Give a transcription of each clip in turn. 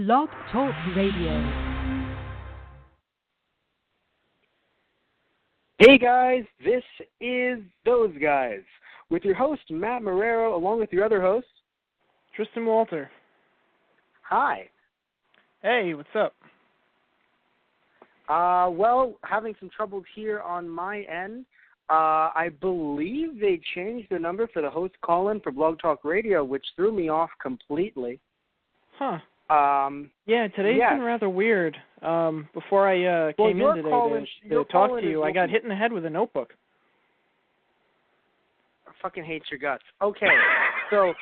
Blog Talk Radio. Hey guys, this is Those Guys with your host Matt Marrero along with your other host Tristan Walter. Hi. Hey, what's up? Well, having some troubles here on my end. I believe they changed the number for the host call-in for Blog Talk Radio, which threw me off completely. Huh. Yeah, today's been rather weird. Before I came in today to talk to you, I got hit in the head with a notebook. I fucking hate your guts. Okay, so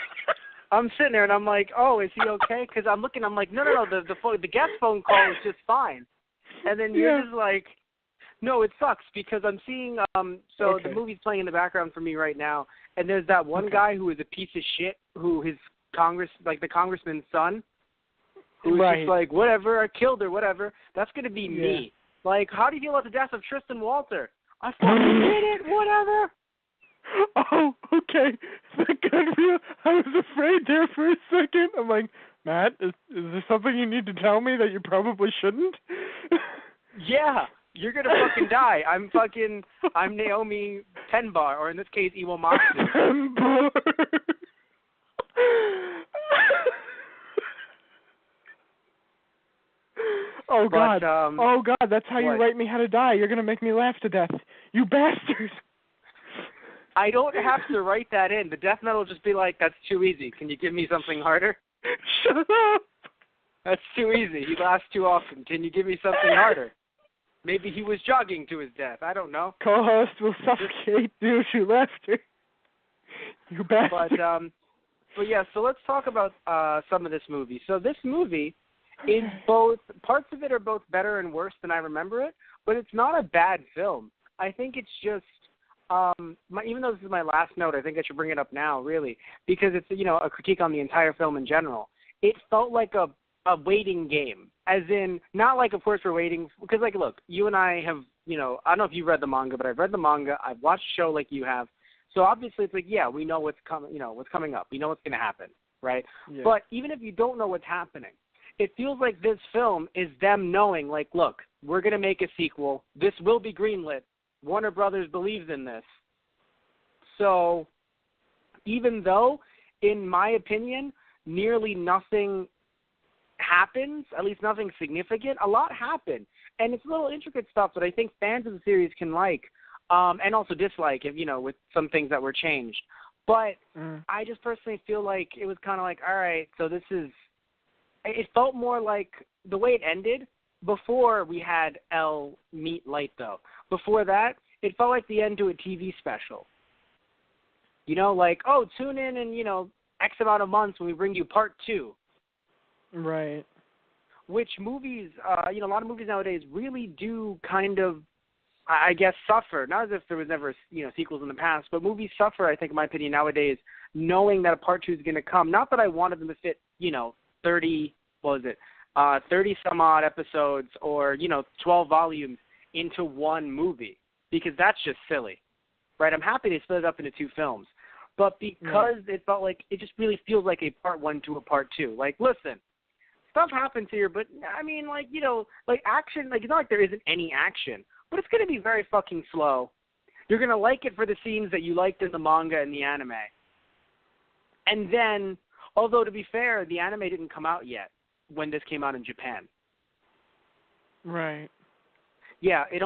I'm sitting there and I'm like, oh, is he okay? Because I'm looking, I'm like, no, the guest phone call is just fine. And then you're just like, no, it sucks because I'm seeing, the movie's playing in the background for me right now, and there's that one guy who is a piece of shit, who his the congressman's son, who's just like, whatever, I killed her, whatever. That's going to be me. Like, how do you feel about the death of Tristan Walter? I fucking did it, whatever. Oh, okay. I was afraid there for a second. I'm like, Matt, is there something you need to tell me that you probably shouldn't? Yeah, you're going to fucking die. I'm Naomi Tenbar, or in this case, Iwamatsu. Tenbar. Oh, God. That's how you write me how to die. You're going to make me laugh to death. You bastard. I don't have to write that in. The death note will just be like, that's too easy. Can you give me something harder? Shut up. That's too easy. He laughs too often. Can you give me something harder? Maybe he was jogging to his death. I don't know. Co-host will suffocate due to laughter. You bastard. But yeah, so let's talk about some of this movie. So this movie is both, parts of it are both better and worse than I remember it, but it's not a bad film. I think it's just, even though this is my last note, I think I should bring it up now, really, because it's, a critique on the entire film in general. It felt like a waiting game, as in, not like, of course, we're waiting, because, like, look, you and I have, I don't know if you've read the manga, but I've read the manga, I've watched the show like you have, so obviously it's like, yeah, we know what's coming, what's coming up, we know what's going to happen, right? Yeah. But even if you don't know what's happening, it feels like this film is them knowing, like, look, we're going to make a sequel. This will be greenlit. Warner Brothers believes in this. So even though, in my opinion, nearly nothing happens, at least nothing significant, a lot happened. And it's little intricate stuff that I think fans of the series can like and also dislike, if with some things that were changed. But I just personally feel like it was kind of like, all right, so this is – it felt more like the way it ended before we had Elle meet Light, though. Before that, it felt like the end to a TV special. Like, oh, tune in X amount of months when we bring you part 2. Right. Which movies, a lot of movies nowadays really do kind of, I guess, suffer. Not as if there was never, sequels in the past, but movies suffer, I think, in my opinion, nowadays, knowing that a part 2 is going to come. Not that I wanted them to fit, 30 some odd episodes or, 12 volumes into one movie, because that's just silly, right? I'm happy they split it up into 2 films, but because it felt like, it just really feels like a part 1 to a part 2. Like, listen, stuff happens here, but I mean, like, like action, like, it's not like there isn't any action, but it's going to be very fucking slow. You're going to like it for the scenes that you liked in the manga and the anime. And then, although, to be fair, the anime didn't come out yet when this came out in Japan. Right. Yeah, it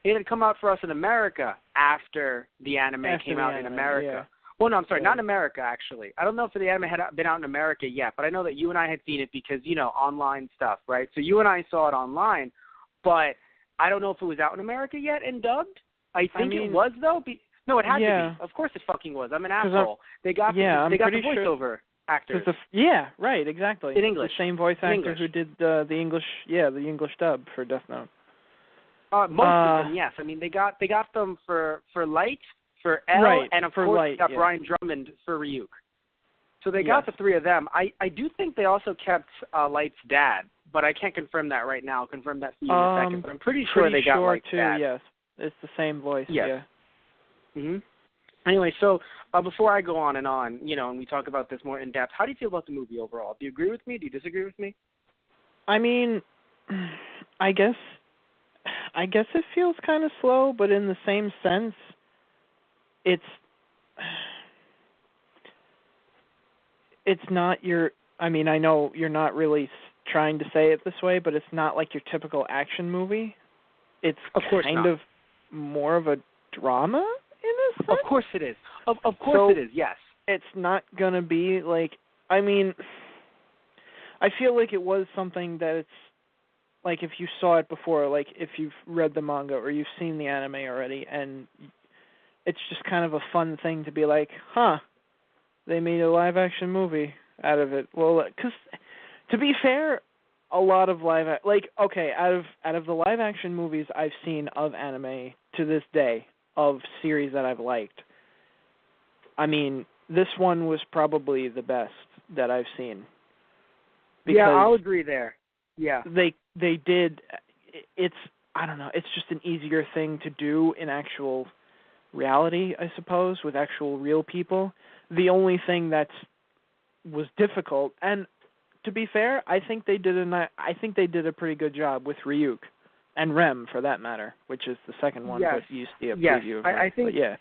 had come out for us in America after the anime came out in America. Yeah. Well, no, I'm sorry, not in America, actually. I don't know if the anime had been out in America yet, but I know that you and I had seen it because, online stuff, right? So you and I saw it online, but I don't know if it was out in America yet and dubbed. I think it was, though. No, it had to be. Of course it fucking was. I'm an asshole. They got the voiceover actors. Right, exactly. In English. The same voice actor who did the English dub for Death Note. Most of them, yes. I mean, they got them for Light, for Elle, and of course Light, they got Brian Drummond for Ryuk. So they got the 3 of them. I do think they also kept Light's dad, but I can't confirm that right now. I'll confirm that for you in a second. But I'm pretty sure they got Light's dad. Yes, it's the same voice. Yes. Yeah. Mhm. Anyway, so before I go on, and we talk about this more in depth, how do you feel about the movie overall? Do you agree with me? Do you disagree with me? I mean, I guess it feels kind of slow, but in the same sense, it's not your. I mean, I know you're not really trying to say it this way, but it's not like your typical action movie. It's kind of more of a drama in a sense. Of course it is. Of course it is. Yes. It's not gonna be like. I mean, I feel like it was something that it's like if you saw it before, like if you've read the manga or you've seen the anime already, and it's just kind of a fun thing to be like, huh, they made a live-action movie out of it. Well, because to be fair, a lot of out of the live-action movies I've seen of anime to this day, of series that I've liked, I mean, this one was probably the best that I've seen. Yeah, I'll agree there. Yeah. They did, it's, I don't know, it's just an easier thing to do in actual reality, I suppose, with actual real people. The only thing that was difficult, and to be fair, I think they did a pretty good job with Ryuk and Rem, for that matter, which is the second one, but you see a preview of Rem. I think, but yeah.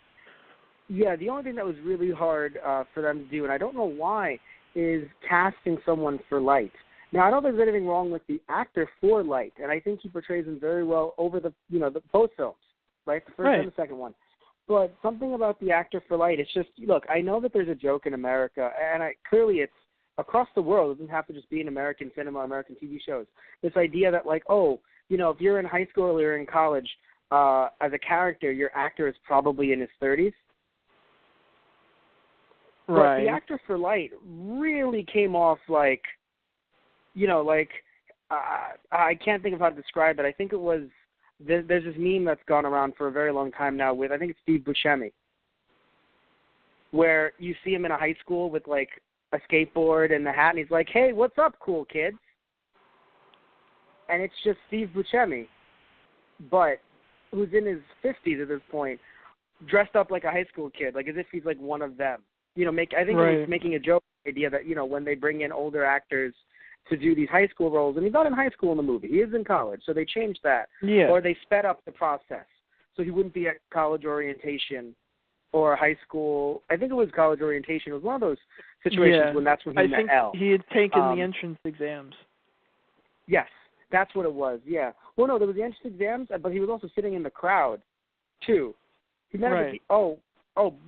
Yeah, the only thing that was really hard for them to do, and I don't know why, is casting someone for Light. Now, I don't think there's anything wrong with the actor for Light, and I think he portrays him very well over the both films, right? The first and the second one. But something about the actor for Light, it's just, look, I know that there's a joke in America, and clearly it's across the world. It doesn't have to just be in American cinema, American TV shows. This idea that, like, if you're in high school or you're in college, as a character, your actor is probably in his 30s. Right. But the actor for Light really came off like, I can't think of how to describe it. I think it was, there's this meme that's gone around for a very long time now with, I think it's Steve Buscemi, where you see him in a high school with, like, a skateboard and the hat, and he's like, hey, what's up, cool kids? And it's just Steve Buscemi, but who's in his 50s at this point, dressed up like a high school kid, like as if he's, like, one of them. I think he was making a joke idea that, when they bring in older actors to do these high school roles, and he's not in high school in the movie. He is in college, so they changed that. Yeah. Or they sped up the process, so he wouldn't be at college orientation or high school. I think it was college orientation. It was one of those situations when that's when he met Elle. He had taken the entrance exams. Yes, that's what it was, yeah. Well, no, there was the entrance exams, but he was also sitting in the crowd, too. He met up with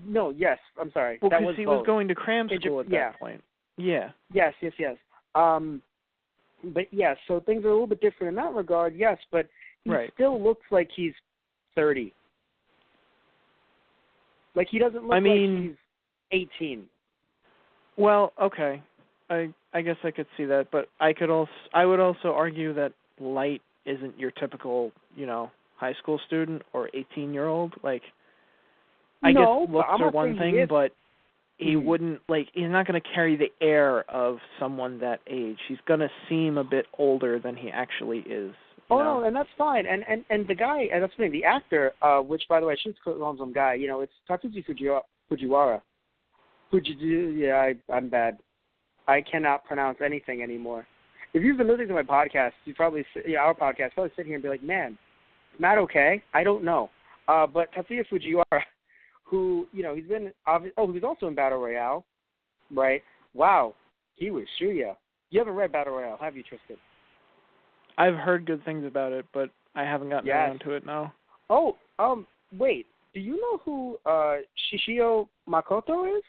no, yes, I'm sorry. Well, that was he was going to cram school at that point. Yeah. Yes. But yeah, so things are a little bit different in that regard, yes, but he still looks like he's 30. Like, he doesn't look like he's 18. Well, okay. I guess I could see that, but I would also argue that Light isn't your typical, high school student or 18-year-old. Like, I guess looks are one thing, but he wouldn't, he's not going to carry the air of someone that age. He's going to seem a bit older than he actually is. No, and that's fine. And the guy, and that's the thing, the actor, which, by the way, I shouldn't call him some guy, it's Tatsuji Fujiwara. I'm bad. I cannot pronounce anything anymore. If you've been listening to my podcast, our podcast, probably sit here and be like, man, is Matt okay? I don't know. But Tatsuya Fujiwara, who, he's been, he was also in Battle Royale, right? Wow, he was Shuya. You haven't read Battle Royale, have you, Tristan? I've heard good things about it, but I haven't gotten around to it now. Oh, wait, do you know who Shishio Makoto is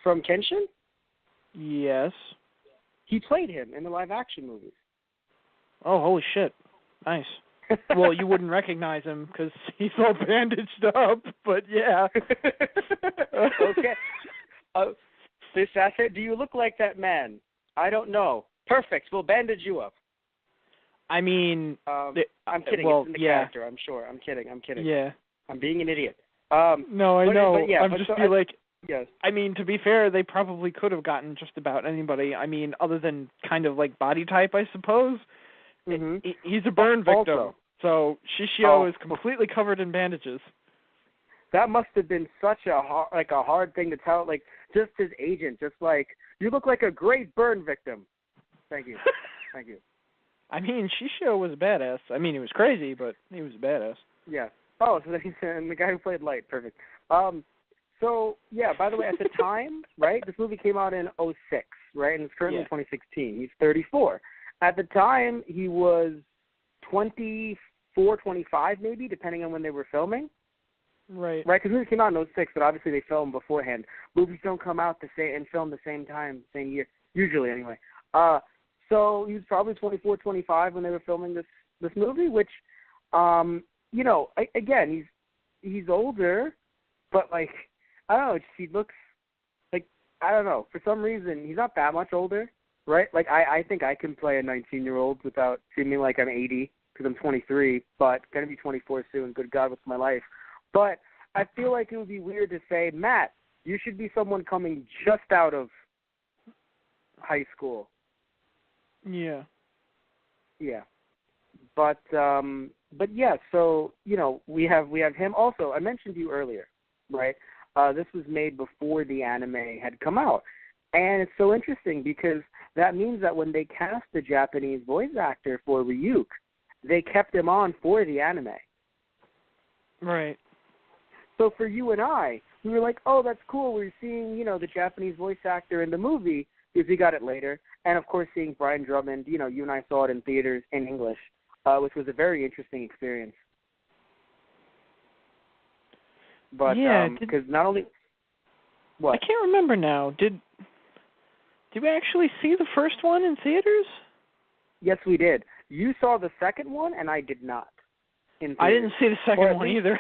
from Kenshin? Yes. He played him in the live-action movies. Oh, holy shit. Nice. Well, you wouldn't recognize him because he's all bandaged up, but yeah. Okay. Do you look like that man? I don't know. Perfect. We'll bandage you up. I mean... I'm kidding. Well, it's in the character, I'm sure. I'm kidding. Yeah. I'm being an idiot. No, I know. But yeah, I'm just yes. I mean, to be fair, they probably could have gotten just about anybody. I mean, other than kind of like body type, I suppose. Mm-hmm. He's a burn victim. Also, so Shishio is completely covered in bandages. That must have been such a hard thing to tell. Like, just his agent, just like, you look like a great burn victim. Thank you. Thank you. I mean, Shisho was a badass. I mean, he was crazy, but he was a badass. Yeah. Oh, so he's and the guy who played Light. Perfect. So, yeah, by the way, at the time, right, this movie came out in '06, right, and it's currently 2016. He's 34. At the time, he was 24, 25 maybe, depending on when they were filming. Right. Right, because the movie came out in '06, but obviously they filmed beforehand. Movies don't come out and film the same time, same year, usually anyway. So he was probably 24, 25 when they were filming this movie, which, you know, again, he's older, but, like, I don't know, he looks like, I don't know, for some reason, he's not that much older, right? Like, I think I can play a 19-year-old without seeming like I'm 80, because I'm 23, but going to be 24 soon, good God, what's my life? But I feel like it would be weird to say, Matt, you should be someone coming just out of high school. Yeah. Yeah. But yeah, so, you know, we have him. Also, I mentioned to you earlier, right? This was made before the anime had come out. And it's so interesting because that means that when they cast the Japanese voice actor for Ryuk, they kept him on for the anime. Right. So for you and I, we were like, oh, that's cool. We're seeing, you know, the Japanese voice actor in the movie because we got it later. And, of course, seeing Brian Drummond, you know, you and I saw it in theaters in English, which was a very interesting experience. But yeah, because not only what? I can't remember now. Did we actually see the first one in theaters? Yes, we did. You saw the second one, and I did not. I didn't see the second one either.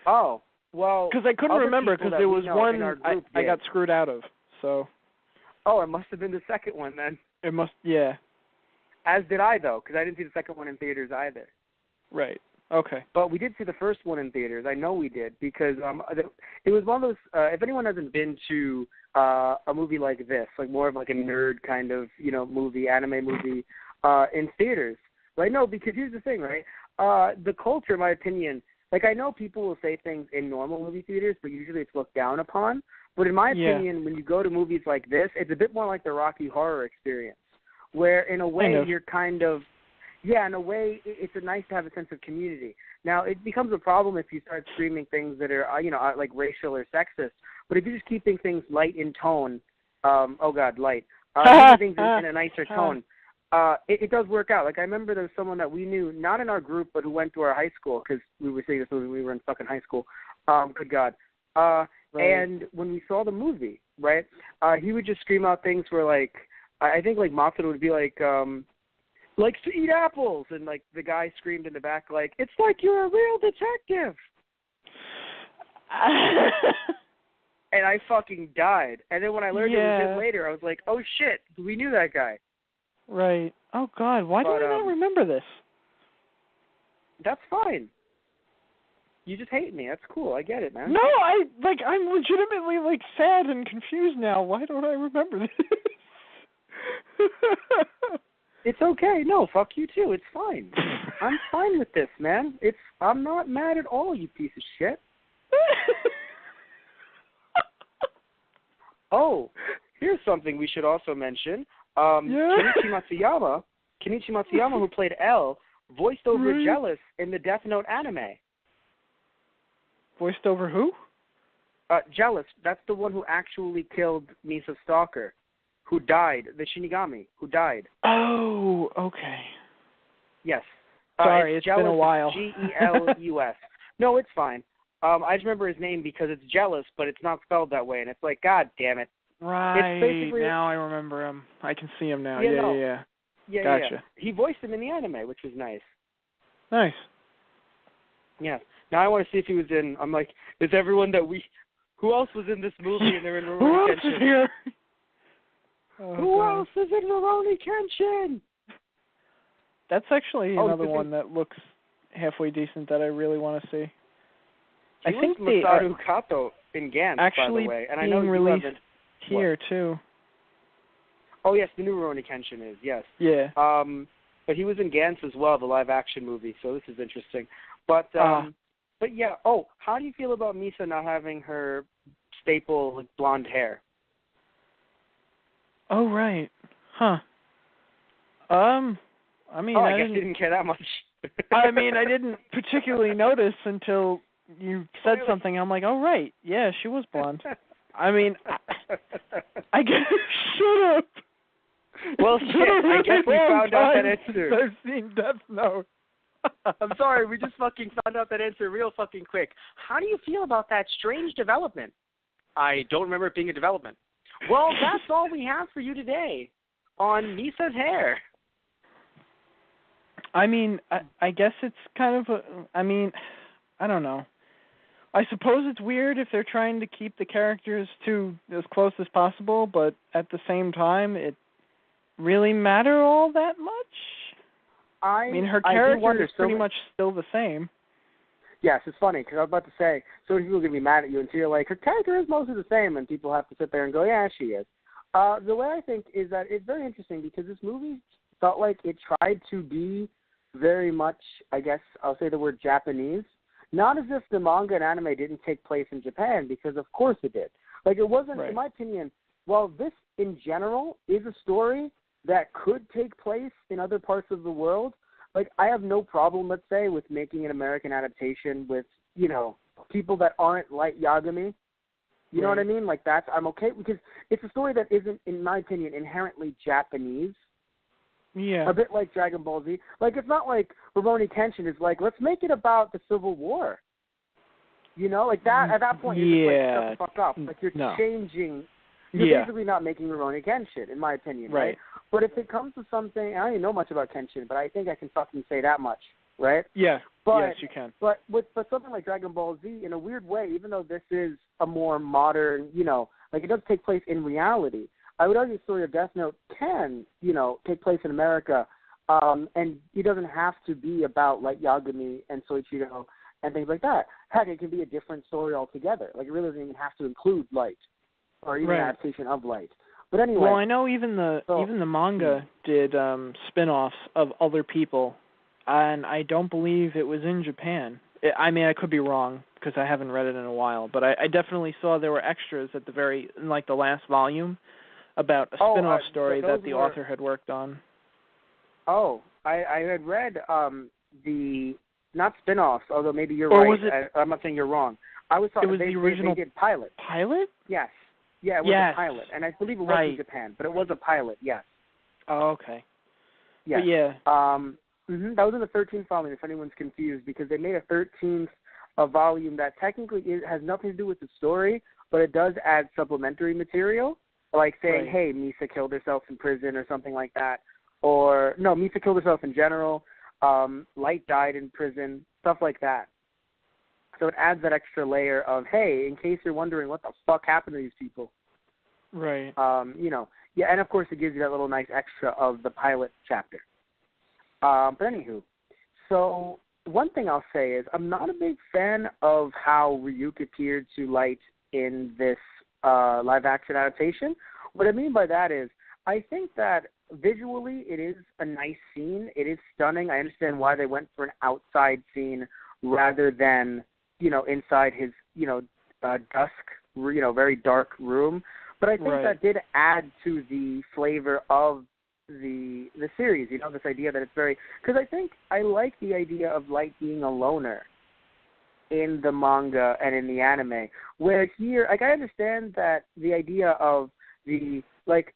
Oh, well. Because I couldn't remember because there was one I got screwed out of. So. Oh, it must have been the second one then. It must, yeah. As did I, though, because I didn't see the second one in theaters either. Right. Okay. But we did see the first one in theaters. I know we did because it was one of those. If anyone hasn't been to a movie like this, like more of like a nerd kind of movie, anime movie, in theaters, right? No, because here's the thing, right? The culture, in my opinion, like I know people will say things in normal movie theaters, but usually it's looked down upon. But in my opinion, when you go to movies like this, it's a bit more like the Rocky Horror experience, where in a way you're kind of. Yeah, in a way, it's nice to have a sense of community. Now, it becomes a problem if you start screaming things that are, like racial or sexist. But if you're just keeping things light in tone, keeping things in a nicer tone, it does work out. Like, I remember there was someone that we knew, not in our group, but who went to our high school, because we were seeing this movie when we were in fucking high school. Good God. Right. And when we saw the movie, right, he would just scream out things where, like, I think, like, Matsuda would be likes to eat apples, and like the guy screamed in the back, like, it's like you're a real detective. And I fucking died. And then when I learned it was him later, I was like, oh shit, we knew that guy. Right. Oh God, why do I not remember this? That's fine. You just hate me. That's cool. I get it, man. No, I'm legitimately sad and confused now. Why don't I remember this? It's okay. No, fuck you too. It's fine. I'm fine with this, man. I'm not mad at all, you piece of shit. Oh, here's something we should also mention. Kenichi Matsuyama, who played L, voiced over Jealous in the Death Note anime. Voiced over who? Jealous. That's the one who actually killed Misa Stalker. Who died, the Shinigami, who died. Oh, okay. Yes. Sorry, it's been a while. Jealous. No, it's fine. I just remember his name because it's Jealous, but it's not spelled that way, and it's like, God damn it. Right, now I remember him. I can see him now. Yeah. Gotcha. Yeah. He voiced him in the anime, which was nice. Nice. Yeah. Now I want to see if he was in, I'm like, is everyone who else was in this movie and they're in Rurouni Kenshin? Who else is here? Who else is in Rurouni Kenshin? That's actually another one that looks halfway decent that I really want to see. I think Masaru Kato in Gantz, by the way. And I know you released here, too. Oh, yes, the new Rurouni Kenshin is, yes. Yeah. But he was in Gantz as well, the live-action movie, so this is interesting. But yeah, how do you feel about Misa not having her staple blonde hair? Oh, right. Huh. I mean, I guess you didn't care that much. I mean, I didn't particularly notice until you said something. I'm like, oh, right. Yeah, she was blonde. I mean, I guess, shut up. Well, shit, I guess we found out that answer. I've seen Death Note. I'm sorry, we just fucking found out that answer real fucking quick. How do you feel about that strange development? I don't remember it being a development. Well, that's all we have for you today on Misa's hair. I mean, I guess it's kind of I don't know. I suppose it's weird if they're trying to keep the characters to as close as possible, but at the same time, it really matter all that much? I mean, her character is pretty much still the same. Yes, it's funny, because I was about to say, so many people are going to be mad at you until you're like, her character is mostly the same, and people have to sit there and go, yeah, she is. The way I think is that it's very interesting, because this movie felt like it tried to be very much, I guess, I'll say the word Japanese. Not as if the manga and anime didn't take place in Japan, because of course it did. Like, it wasn't, in my opinion, while this in general is a story that could take place in other parts of the world, like, I have no problem, let's say, with making an American adaptation with, you know, people that aren't Light Yagami. You know what I mean? Like, I'm okay, because it's a story that isn't, in my opinion, inherently Japanese. Yeah. A bit like Dragon Ball Z. Like, it's not like Rurouni Kenshin is like, let's make it about the Civil War. You know, like that, at that point, you're just like, shut the fuck up. Like, you're changing. You're basically not making Rurouni Kenshin, in my opinion, right? But if it comes to something, I don't even know much about Kenshin, but I think I can fucking say that much, right? Yeah, yes, you can. But with something like Dragon Ball Z, in a weird way, even though this is a more modern, you know, like it does take place in reality, I would argue the story of Death Note can, you know, take place in America, and it doesn't have to be about Light Yagami and Soichiro and things like that. Heck, it can be a different story altogether. Like, it really doesn't even have to include Light or even an adaptation of Light. But anyway. Well, I know even the manga did spin-offs of other people, and I don't believe it was in Japan. I mean, I could be wrong because I haven't read it in a while, but I definitely saw there were extras at the the last volume about a spin-off story that the author had worked on. Oh, I had read the, not spin-offs, although maybe you're right. I'm not saying you're wrong. I was talking, the original they did pilot. Pilot? Yes. Yeah, it was a pilot, and I believe it was in Japan, but it was a pilot, yes. Oh, okay. Yes. But yeah. That was in the 13th volume, if anyone's confused, because they made a 13th volume that technically has nothing to do with the story, but it does add supplementary material, like saying, hey, Misa killed herself in prison or something like that. Or, no, Misa killed herself in general. Light died in prison, stuff like that. So it adds that extra layer of, hey, in case you're wondering what the fuck happened to these people. Right. You know, yeah, and of course it gives you that little nice extra of the pilot chapter. But anywho, so one thing I'll say is I'm not a big fan of how Ryuk appeared to Light in this live-action adaptation. What I mean by that is I think that visually it is a nice scene. It is stunning. I understand why they went for an outside scene rather than, you know, inside his, you know, dusk, you know, very dark room. But I think that did add to the flavor of the series, you know, this idea that it's very, because I think I like the idea of Light being a loner in the manga and in the anime, where here, like, I understand that the idea of the, like,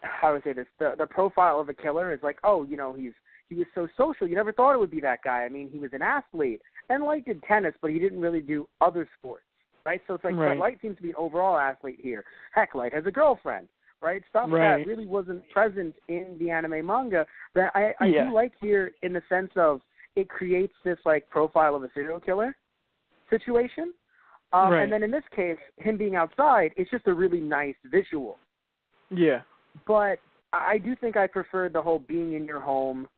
how do I say this, the profile of a killer is like, oh, you know, he was so social, you never thought it would be that guy. I mean, he was an athlete, and Light did tennis, but he didn't really do other sports, right? So it's like, Light seems to be an overall athlete here. Heck, Light has a girlfriend, right? Stuff that really wasn't present in the anime manga that I do like here in the sense of it creates this, like, profile of a serial killer situation. And then in this case, him being outside, it's just a really nice visual. Yeah. But I do think I preferred the whole being in your home,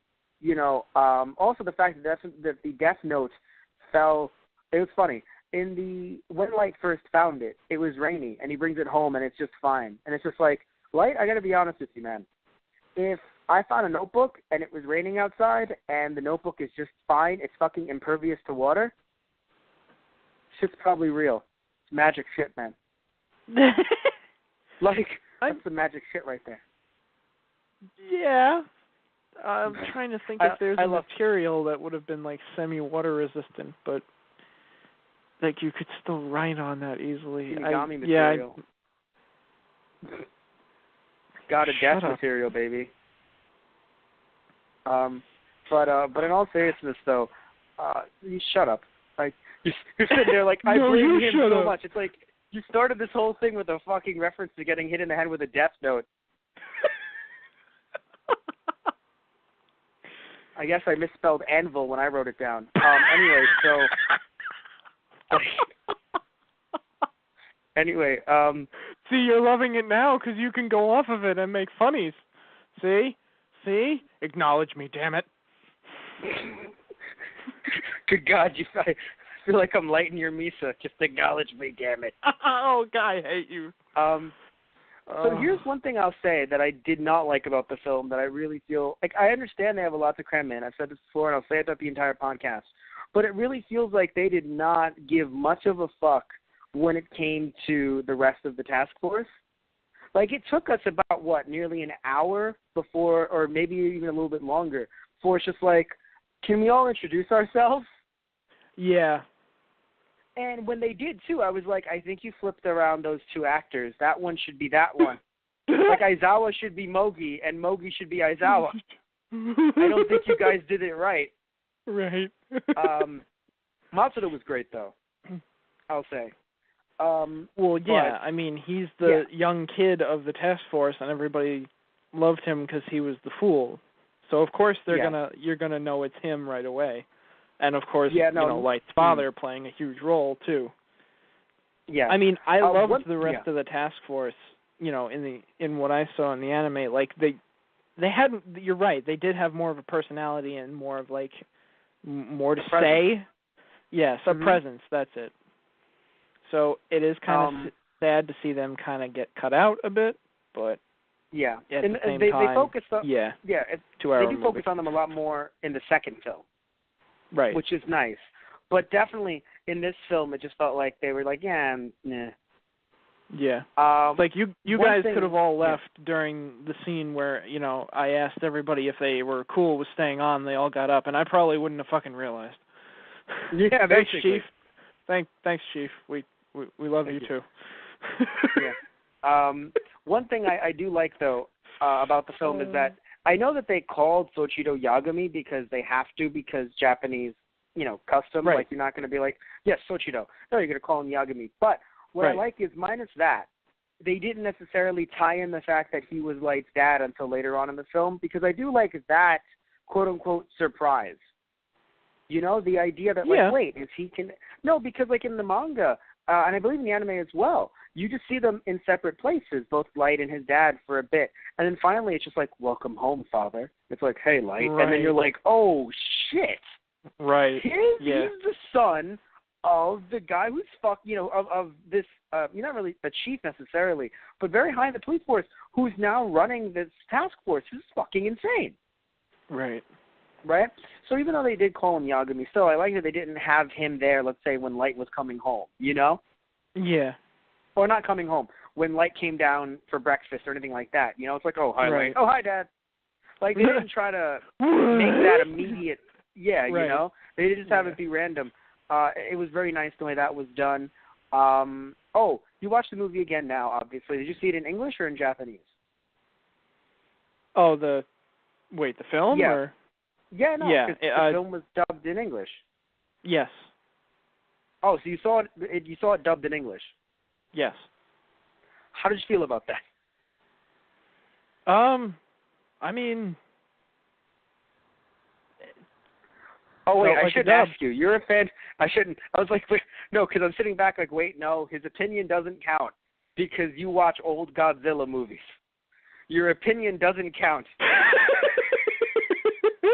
you know, also the fact that the Death Note fell, it was funny. When Light first found it, it was rainy, and he brings it home, and it's just fine. And it's just like, Light, I got to be honest with you, man. If I found a notebook, and it was raining outside, and the notebook is just fine, it's fucking impervious to water, shit's probably real. It's magic shit, man. Like, that's some magic shit right there. Yeah. I'm trying to think if there's a love material that would have been like semi-water resistant, but like you could still write on that easily. Shinigami material. Got a death up. material, baby. But in all seriousness, though, you shut up. Like you're sitting there like I No, blame you him shut so up. much. It's like you started this whole thing with a fucking reference to getting hit in the head with a death note. I guess I misspelled anvil when I wrote it down. Anyway, See, you're loving it now because you can go off of it and make funnies. See? Acknowledge me, damn it. Good God, I feel like I'm lighting your Misa. Just acknowledge me, damn it. Oh, God, I hate you. So here's one thing I'll say that I did not like about the film that I really feel like I understand they have a lot to cram in. I've said this before, and I'll say it throughout the entire podcast. But it really feels like they did not give much of a fuck when it came to the rest of the task force. Like, it took us about, nearly an hour before, or maybe even a little bit longer, before it's just like, can we all introduce ourselves? Yeah. And when they did, too, I was like, I think you flipped around those two actors. That one should be that one. Like, Aizawa should be Mogi, and Mogi should be Aizawa. I don't think you guys did it right. Right. Matsuda was great, though, I'll say. Well, yeah, I mean, he's the young kid of the task force, and everybody loved him because he was the fool. So, of course, you're gonna know it's him right away. And, of course, Light's father playing a huge role, too. Yeah. I mean, I loved the rest of the task force, in what I saw in the anime. Like, they hadn't, you're right, they did have more of a personality and more of, like, more to say. Yes, a presence, that's it. So it is kind of sad to see them kind of get cut out a bit, but yeah, at the same they time, focus on, they do focus on them a lot more in the second film. Right. Which is nice. But definitely in this film, it just felt like they were like, nah. Yeah. Like you guys could have all left during the scene where, I asked everybody if they were cool with staying on. They all got up, and I probably wouldn't have fucking realized. Yeah, Thanks, basically. Chief. Thanks, Chief. We love you too. Yeah. One thing I do like, though, about the film is that I know that they called Soichiro Yagami because they have to, because Japanese, custom. Right. Like, you're not going to be like, yes, Soichiro. No, you're going to call him Yagami. But what I like is, minus that, they didn't necessarily tie in the fact that he was Light's dad until later on in the film, because I do like that, quote-unquote, surprise. The idea that, wait, is he can... No, because, in the manga, and I believe in the anime as well, you just see them in separate places, both Light and his dad, for a bit. And then finally it's just like, welcome home, father. It's like, hey, Light. Right. And then you're like, oh, shit. Right. He's the son of the guy who's of this, not really the chief necessarily, but very high in the police force, who's now running this task force, who's fucking insane. Right. Right? So even though they did call him Yagami, still, I like that they didn't have him there, let's say, when Light was coming home, Yeah. Or not coming home, when Light came down for breakfast or anything like that. It's like, oh, hi, right. Light. Oh, hi, Dad. Like, they didn't try to make that immediate, right. They didn't just have it be random. It was very nice the way that was done. You watched the movie again now, obviously. Did you see it in English or in Japanese? Oh, the film? Yeah. Or? Yeah, no, yeah, the film was dubbed in English. Yes. Oh, so you saw it dubbed in English? Yes. How did you feel about that? I mean... Oh, wait, I like shouldn't ask you. You're a fan. I shouldn't. I was like, wait, no, because I'm sitting back like, wait, no, his opinion doesn't count because you watch old Godzilla movies. Your opinion doesn't count.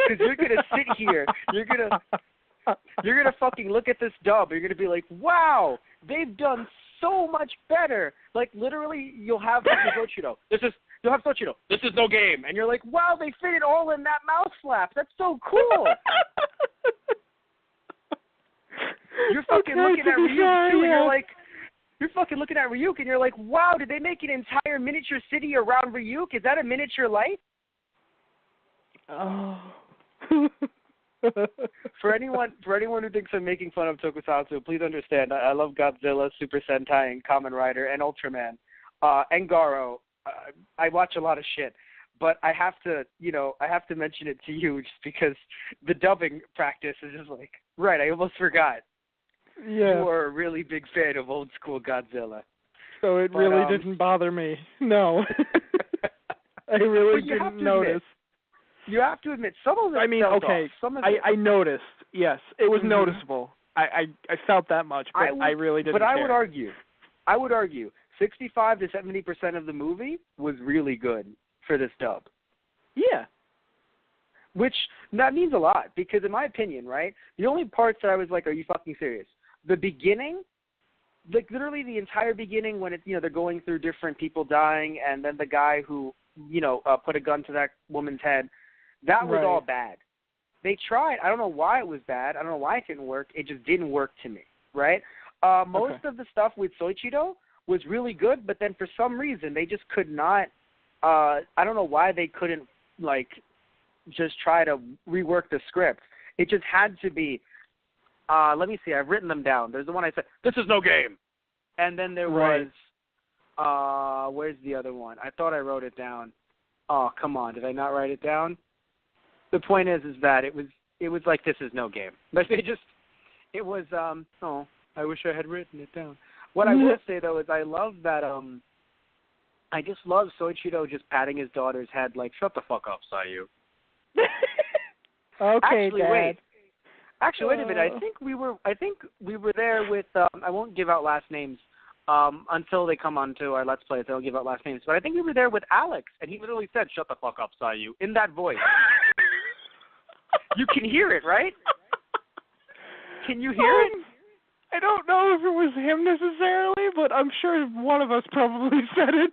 Because you're going to sit here, you're going to fucking look at this dub, and you're going to be like, wow, they've done so much better. Like, literally, you'll have Soichiro. You'll have Soichiro. This is no game. And you're like, wow, they fit it all in that mouse flap. That's so cool. You're fucking looking at Ryuk, too, and you're like, wow, did they make an entire miniature city around Ryuk? Is that a miniature Light? Oh. For anyone who thinks I'm making fun of Tokusatsu, please understand I love Godzilla, Super Sentai, and Kamen Rider, and Ultraman, and Garo. I watch a lot of shit, but I have to mention it to you just because the dubbing practice is just like, right, I almost forgot. Yeah. You are a really big fan of old school Godzilla. So it really didn't bother me. No. I really didn't notice. You have to admit, some of it I mean, felt okay, off. Some of it, I noticed. Yes, it was noticeable. I felt that much, but I really didn't care. But I would argue, 65 to 70% of the movie was really good for this dub. Yeah. Which, that means a lot, because in my opinion, right, the only parts that I was like, are you fucking serious? The beginning, like literally the entire beginning when they're going through different people dying, and then the guy who, put a gun to that woman's head, that was all bad. They tried. I don't know why it was bad. I don't know why it didn't work. It just didn't work to me, right? Most of the stuff with Soichiro was really good, but then for some reason they just could not. I don't know why they couldn't just try to rework the script. It just had to be. Let me see. I've written them down. There's the one I said, "This is no game," and then there was. Where's the other one? I thought I wrote it down. Oh, come on. Did I not write it down? The point is that it was like, this is no game. But it was, I wish I had written it down. What I will say, though, is I love that, I just love Soichiro just patting his daughter's head like, shut the fuck up, Sayu. Okay, Actually, Dad. wait. Actually, wait a minute. I think we were there with, I won't give out last names, until they come on to our Let's Plays. They'll give out last names. But I think we were there with Alex, and he literally said, shut the fuck up, Sayu, in that voice. You can hear it, right? Can you hear it? I don't know if it was him necessarily, but I'm sure one of us probably said it.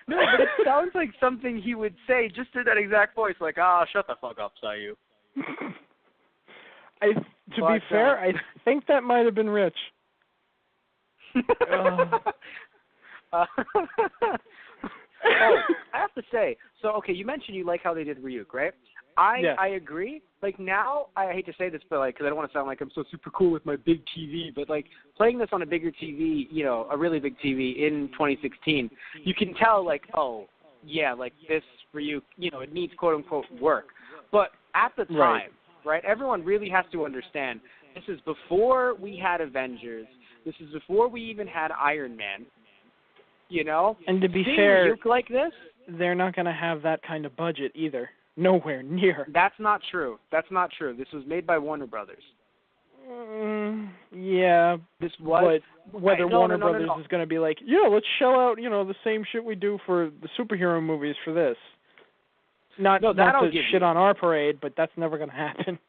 No, but it sounds like something he would say just in that exact voice, like, shut the fuck up, Sayu. To be fair, I think that might have been Rich. I have to say, so, okay, you mentioned you like how they did Ryuk, right? I agree. Like, now, I hate to say this, but, because I don't want to sound like I'm so super cool with my big TV, but, playing this on a bigger TV, a really big TV in 2016, you can tell, this Ryuk, it needs quote-unquote work. But at the time, right, everyone really has to understand, this is before we had Avengers. This is before we even had Iron Man, And to be fair, Ryuk like this, they're not going to have that kind of budget either. Nowhere near. That's not true. This was made by Warner Brothers. Yeah. This was. But whether Warner Brothers is going to be like, yeah, let's shell out, the same shit we do for the superhero movies for this. Not to shit on our parade, but that's never going to happen.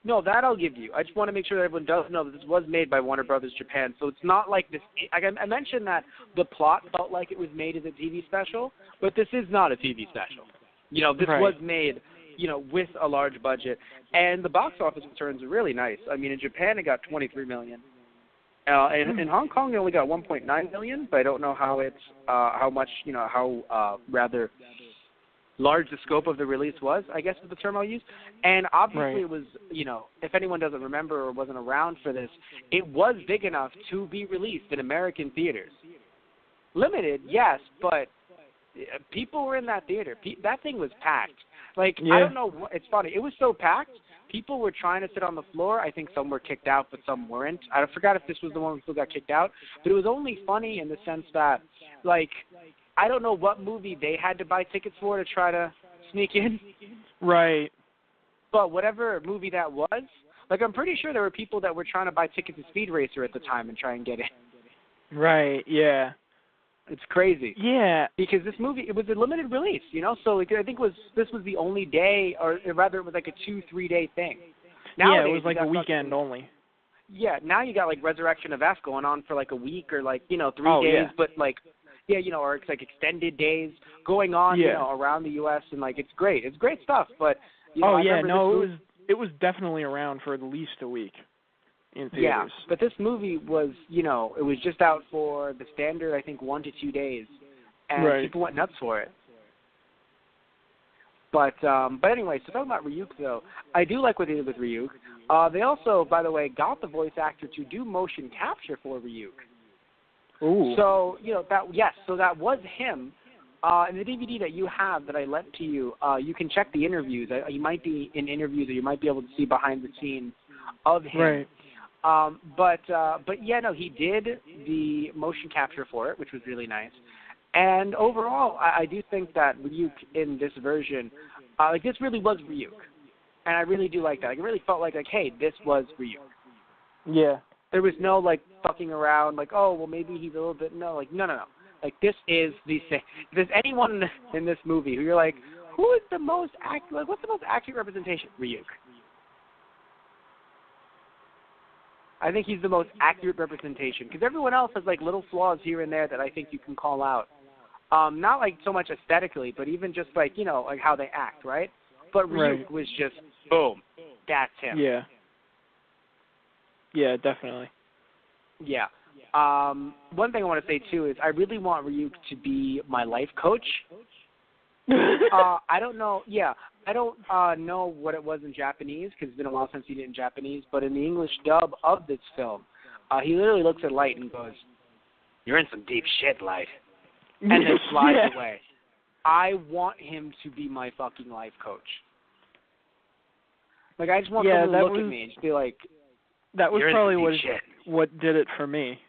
No, that I'll give you. I just want to make sure that everyone does know that this was made by Warner Brothers Japan, so it's not like this. I mentioned that the plot felt like it was made as a TV special, but this is not a TV special. This was made, with a large budget, and the box office returns are really nice. I mean, in Japan it got $23 million. In Hong Kong it only got $1.9 million, but I don't know how it's how much how rather large the scope of the release was, I guess is the term I'll use. And obviously it was, if anyone doesn't remember or wasn't around for this, it was big enough to be released in American theaters. Limited, yes, but people were in that theater. That thing was packed. I don't know. It's funny. It was so packed, people were trying to sit on the floor. I think some were kicked out, but some weren't. I forgot if this was the one who still got kicked out. But it was only funny in the sense that, I don't know what movie they had to buy tickets for to try to sneak in. Right. But whatever movie that was, I'm pretty sure there were people that were trying to buy tickets to Speed Racer at the time and try and get in. Right, yeah. It's crazy. Yeah. Because this movie, it was a limited release, So I think this was the only day, or rather it was like a 2-3 day thing. Nowadays, it was like a weekend only. Yeah, now you got Resurrection of F going on for a week or 3 days, but or it's extended days going on, around the U.S. and it's great. It's great stuff, but it was definitely around for at least a week in theaters. Yeah, but this movie was, it was just out for the standard, I think, 1 to 2 days, and people went nuts for it. But anyway, so talking about Ryuk though, I do like what they did with Ryuk. They also, by the way, got the voice actor to do motion capture for Ryuk. Ooh. So so that was him. In the DVD that you have that I lent to you, you can check the interviews. You might be in interviews, or you might be able to see behind the scenes of him. Right. But yeah, no, he did the motion capture for it, which was really nice. And overall, I do think that Ryuk in this version, this really was Ryuk, and I really do like that. Like, it really felt like, hey, this was Ryuk. Yeah. There was no fucking around, oh, well, maybe he's a little bit. No, no. Like, this is the same. If there's anyone in this movie who you're like, who is the most accurate? What's the most accurate representation? Ryuk. I think he's the most accurate representation, because everyone else has little flaws here and there that I think you can call out. Not so much aesthetically, but even just how they act, right? But Ryuk was just boom, that's him. Yeah. Yeah, definitely. Yeah. One thing I want to say too is I really want Ryuk to be my life coach. I don't know. Yeah, I don't know what it was in Japanese, because it's been a while since he did it in Japanese. But in the English dub of this film, he literally looks at Light and goes, "You're in some deep shit, Light," and then flies away. I want him to be my fucking life coach. I just want someone to look at me and just be like, that was probably what did it for me.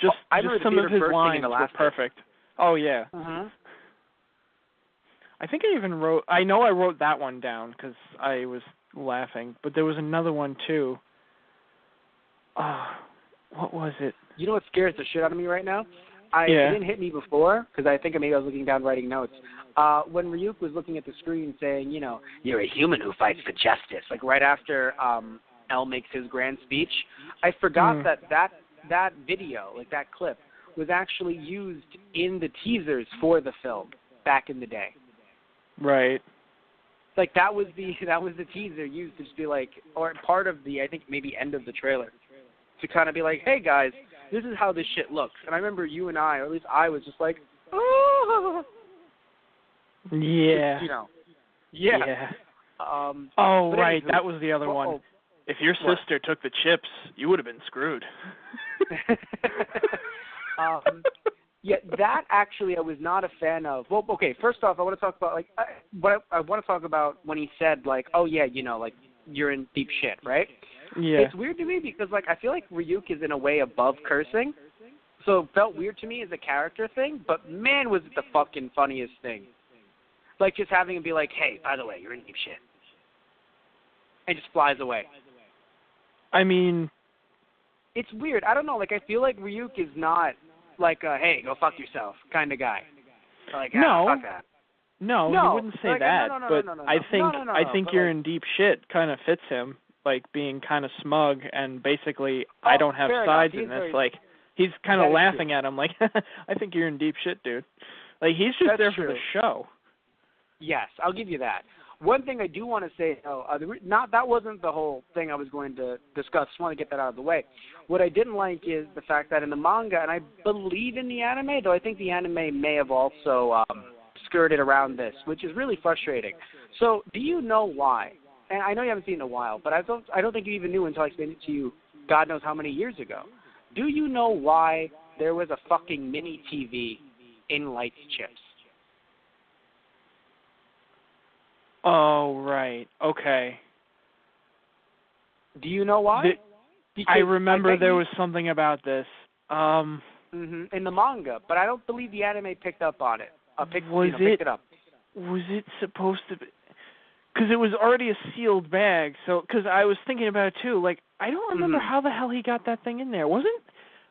Just some of his lines were perfect. Oh, yeah. Uh-huh. I think I even wrote... I know I wrote that one down because I was laughing, but there was another one, too. What was it? You know what scares the shit out of me right now? It didn't hit me before, because I think maybe I was looking down writing notes. When Ryuk was looking at the screen saying, you're a human who fights for justice, right after L makes his grand speech, I forgot that video, that clip, was actually used in the teasers for the film back in the day. Right. That was the teaser used to just be or part of the, I think maybe end of the trailer, to kind of be hey guys, this is how this shit looks. And I remember you and I, or at least I, was just oh. Yeah. Yeah. Right, that was the other one. If your sister took the chips, you would have been screwed. Yeah, that actually I was not a fan of. Well, okay, first off, I want to talk about I want to talk about when he said oh yeah, you're in deep shit, right? Yeah. It's weird to me because I feel like Ryuk is in a way above cursing, so it felt weird to me as a character thing. But man, was it the fucking funniest thing. Just having him be hey, by the way, you're in deep shit, and just flies away. I mean, it's weird. I don't know. I feel like Ryuk is not hey, go fuck yourself kind of guy. No. Fuck that. No, he wouldn't say that. But I think you're in deep shit kind of fits him, being kind of smug and basically I don't have sides in this. He's kind of laughing at him I think you're in deep shit, dude. He's just there for the show. Yes, I'll give you that. One thing I do want to say, though, that wasn't the whole thing I was going to discuss. Just want to get that out of the way. What I didn't like is the fact that in the manga, and I believe in the anime, though I think the anime may have also skirted around this, which is really frustrating. So, do you know why? And I know you haven't seen it in a while, but I don't think you even knew until I explained it to you God knows how many years ago. Do you know why there was a fucking mini TV in Light's chips? Oh, right. Okay. Do you know why? I remember there was something about this. In the manga, but I don't believe the anime picked up on it. Picked it up. Was it supposed to be? Because it was already a sealed bag. So, because I was thinking about it too. I don't remember how the hell he got that thing in there. Was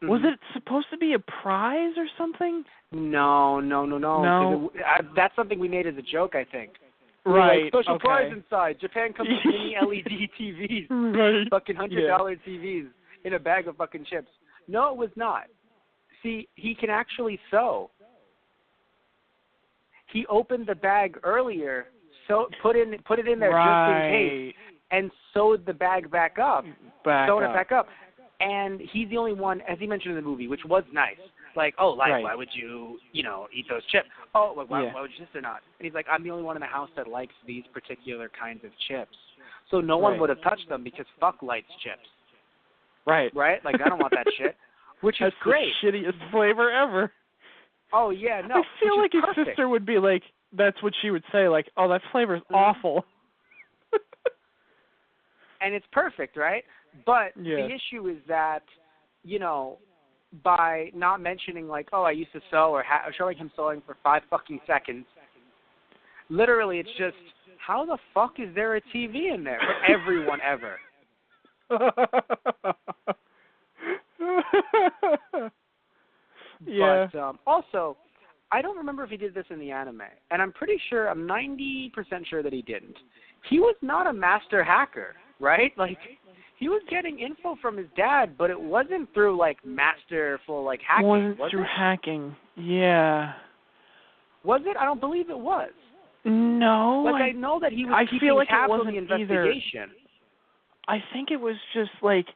it supposed to be a prize or something? No. No. That's something we made as a joke, I think. Right. Special prize inside. Japan comes with mini LED TVs. Right. Fucking $100 TVs in a bag of fucking chips. No, it was not. See, he can actually sew. He opened the bag earlier, so put it in there just in case, and sewed the bag back up. And he's the only one, as he mentioned in the movie, which was nice. Like, oh, Light, Right. why would you, eat those chips? Oh, like, why Yeah. would your sister not? And he's like, I'm the only one in the house that likes these particular kinds of chips. So no one Right. would have touched them because fuck Light's chips. Right. Right? Like, I don't want that shit. Which is That's great. the shittiest flavor ever. Oh, yeah, no. I feel like which is his perfect. sister would be like, that's what she would say, like, oh, that flavor's awful. And it's perfect, right? But Yeah. the issue is that, by not mentioning, like, oh, I used to sew, or showing him sewing for 5 fucking seconds, literally it's just, how the fuck is there a TV in there for everyone ever? Yeah. But also, I don't remember if he did this in the anime, and I'm 90% sure that he didn't. He was not a master hacker, right? Like, he was getting info from his dad, but it wasn't through, like, masterful, like, hacking. Wasn't was through it? hacking. Yeah. Was it? I don't believe it was. No. Like, I know that he was I keeping feel like it tabs on wasn't the either. investigation. I think it was just like,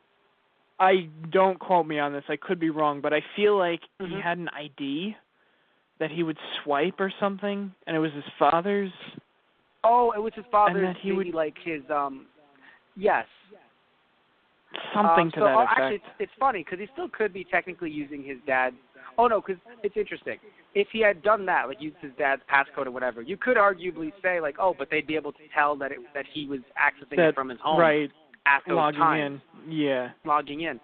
don't quote me on this, I could be wrong, but I feel like he had an ID that he would swipe or something, and it was his father's. Oh, it was his father's, and that he maybe would, like his, yes. Something to that effect. Actually, it's funny, because he still could be technically using his dad's. Oh, no, because it's interesting. If he had done that, like used his dad's passcode or whatever, you could arguably say, like, oh, but they'd be able to tell that he was accessing it from his home right, at those logging times. in. Yeah. Logging in.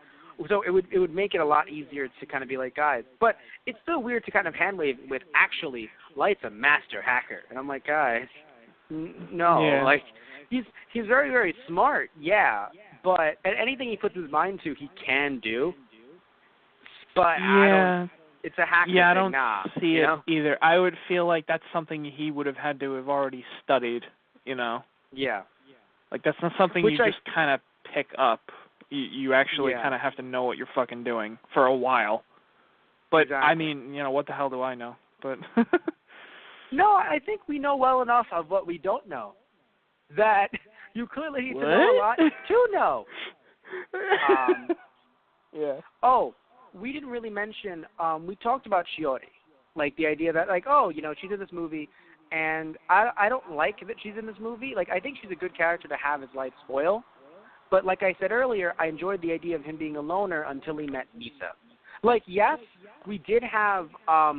So it would make it a lot easier to kind of be like, guys. But it's still weird to kind of hand wave with, actually, Light's a master hacker. And I'm like, guys, no. Yeah. Like, he's very, very smart, yeah. But anything he puts his mind to, he can do. But Yeah. it's a hacker Yeah, I thing. don't Nah, see it either. I would feel like that's something he would have had to have already studied, Yeah. Like, that's not something Which you just kind of pick up. You actually kind of have to know what you're fucking doing for a while. But, exactly. I mean, what the hell do I know? But No, I think we know well enough of what we don't know. That you clearly need to know a lot to know. Yeah. Oh, we didn't really mention, we talked about Shiori. Like, the idea that, like, oh, she's in this movie, and I don't like that she's in this movie. Like, I think she's a good character to have as Light spoil. But like I said earlier, I enjoyed the idea of him being a loner until he met Misa. Like, yes, we did have, I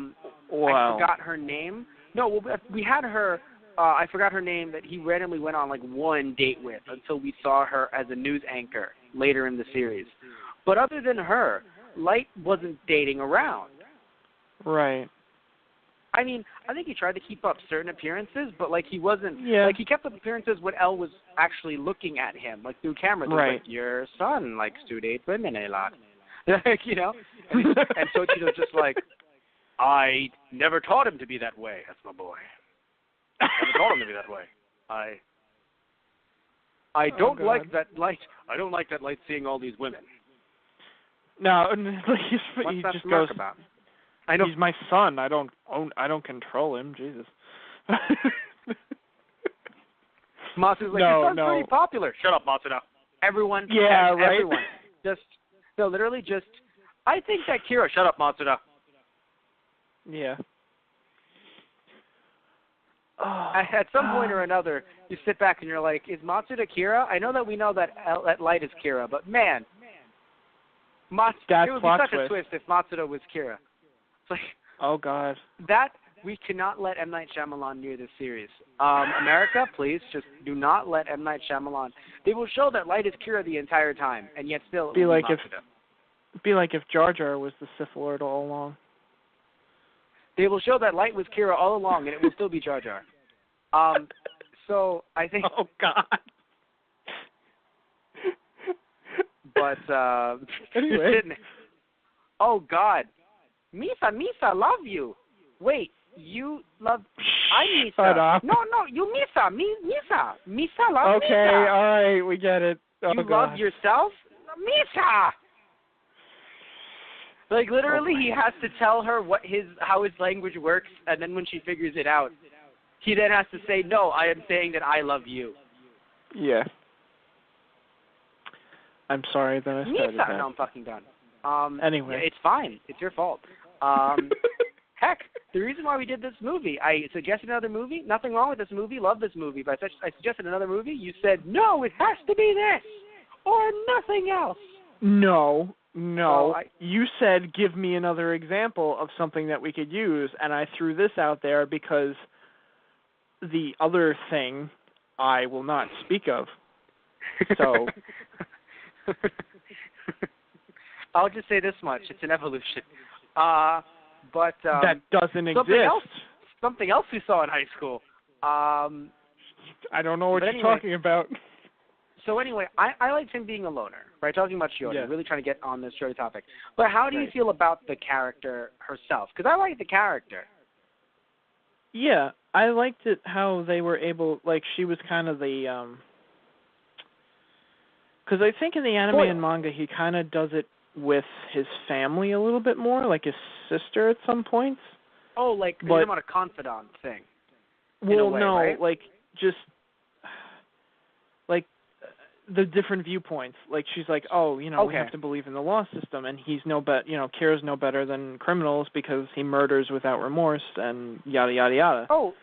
forgot her name. No, we had her, I forgot her name, that he randomly went on, like, one date with until we saw her as a news anchor later in the series. But other than her, Light wasn't dating around. Right. I mean, I think he tried to keep up certain appearances, but, like, he wasn't, Yeah. like, he kept up appearances when Elle was actually looking at him, like, through cameras. Right. Like, your son likes to date women a lot. Like, and Soichiro's just like, I never taught him to be that way. That's my boy. I never taught him to be that way. I don't like that Light. I don't like that Light seeing all these women. No, What's he that just smirk goes, about? I know. he's my son. I don't control him. Jesus. Matsuda's like, your son's pretty popular. Shut up, Matsuda. Everyone. Yeah, right. Everyone. Literally just, I think that Kira, shut up, Matsuda. Yeah. At some point or another, you sit back and you're like, is Matsuda Kira? I know that we know that Light is Kira, but man, it would be such a twist if Matsuda was Kira. It's like, oh God. That, we cannot let M. Night Shyamalan near this series. America, please, just do not let M. Night Shyamalan. They will show that Light is Kira the entire time, and yet still it will be Matsuda. Be like if Jar Jar was the Sith Lord all along. They will show that Light was Kira all along, and it will still be Jar Jar. So I think. Oh God. But anyway. Oh God, Misa, love you. Wait, you love? I'm Misa. Shut up. No, you Misa, Misa, love okay, Misa. all right, we get it. Oh, you God. love yourself, Misa. Like, literally, he has to tell her how his language works, and then when she figures it out, he then has to say, no, I am saying that I love you. Yeah. I'm sorry that I started Misa. that. No, I'm fucking done. Anyway. Yeah, it's fine. It's your fault. Heck, the reason why we did this movie, I suggested another movie. Nothing wrong with this movie. Love this movie. But I suggested another movie. You said, no, it has to be this or nothing else. No. Well, You said give me another example of something that we could use, and I threw this out there because the other thing I will not speak of. So I'll just say this much: it's an evolution. But that doesn't exist. Something else we saw in high school. I don't know what you're talking about. So anyway, I liked him being a loner, right? Talking about Shiori, really trying to get on this Shiori topic. But how do you feel about the character herself? Because I like the character. Yeah, I liked it how they were able, like, she was kind of the, because I think in the anime and manga he kind of does it with his family a little bit more, like his sister at some points. Oh, like you're about a confidant thing. Well, way, no, right? like just like the different viewpoints. Like she's like, oh, we have to believe in the law system, and he's no Kira's no better than criminals because he murders without remorse and yada yada yada. Oh,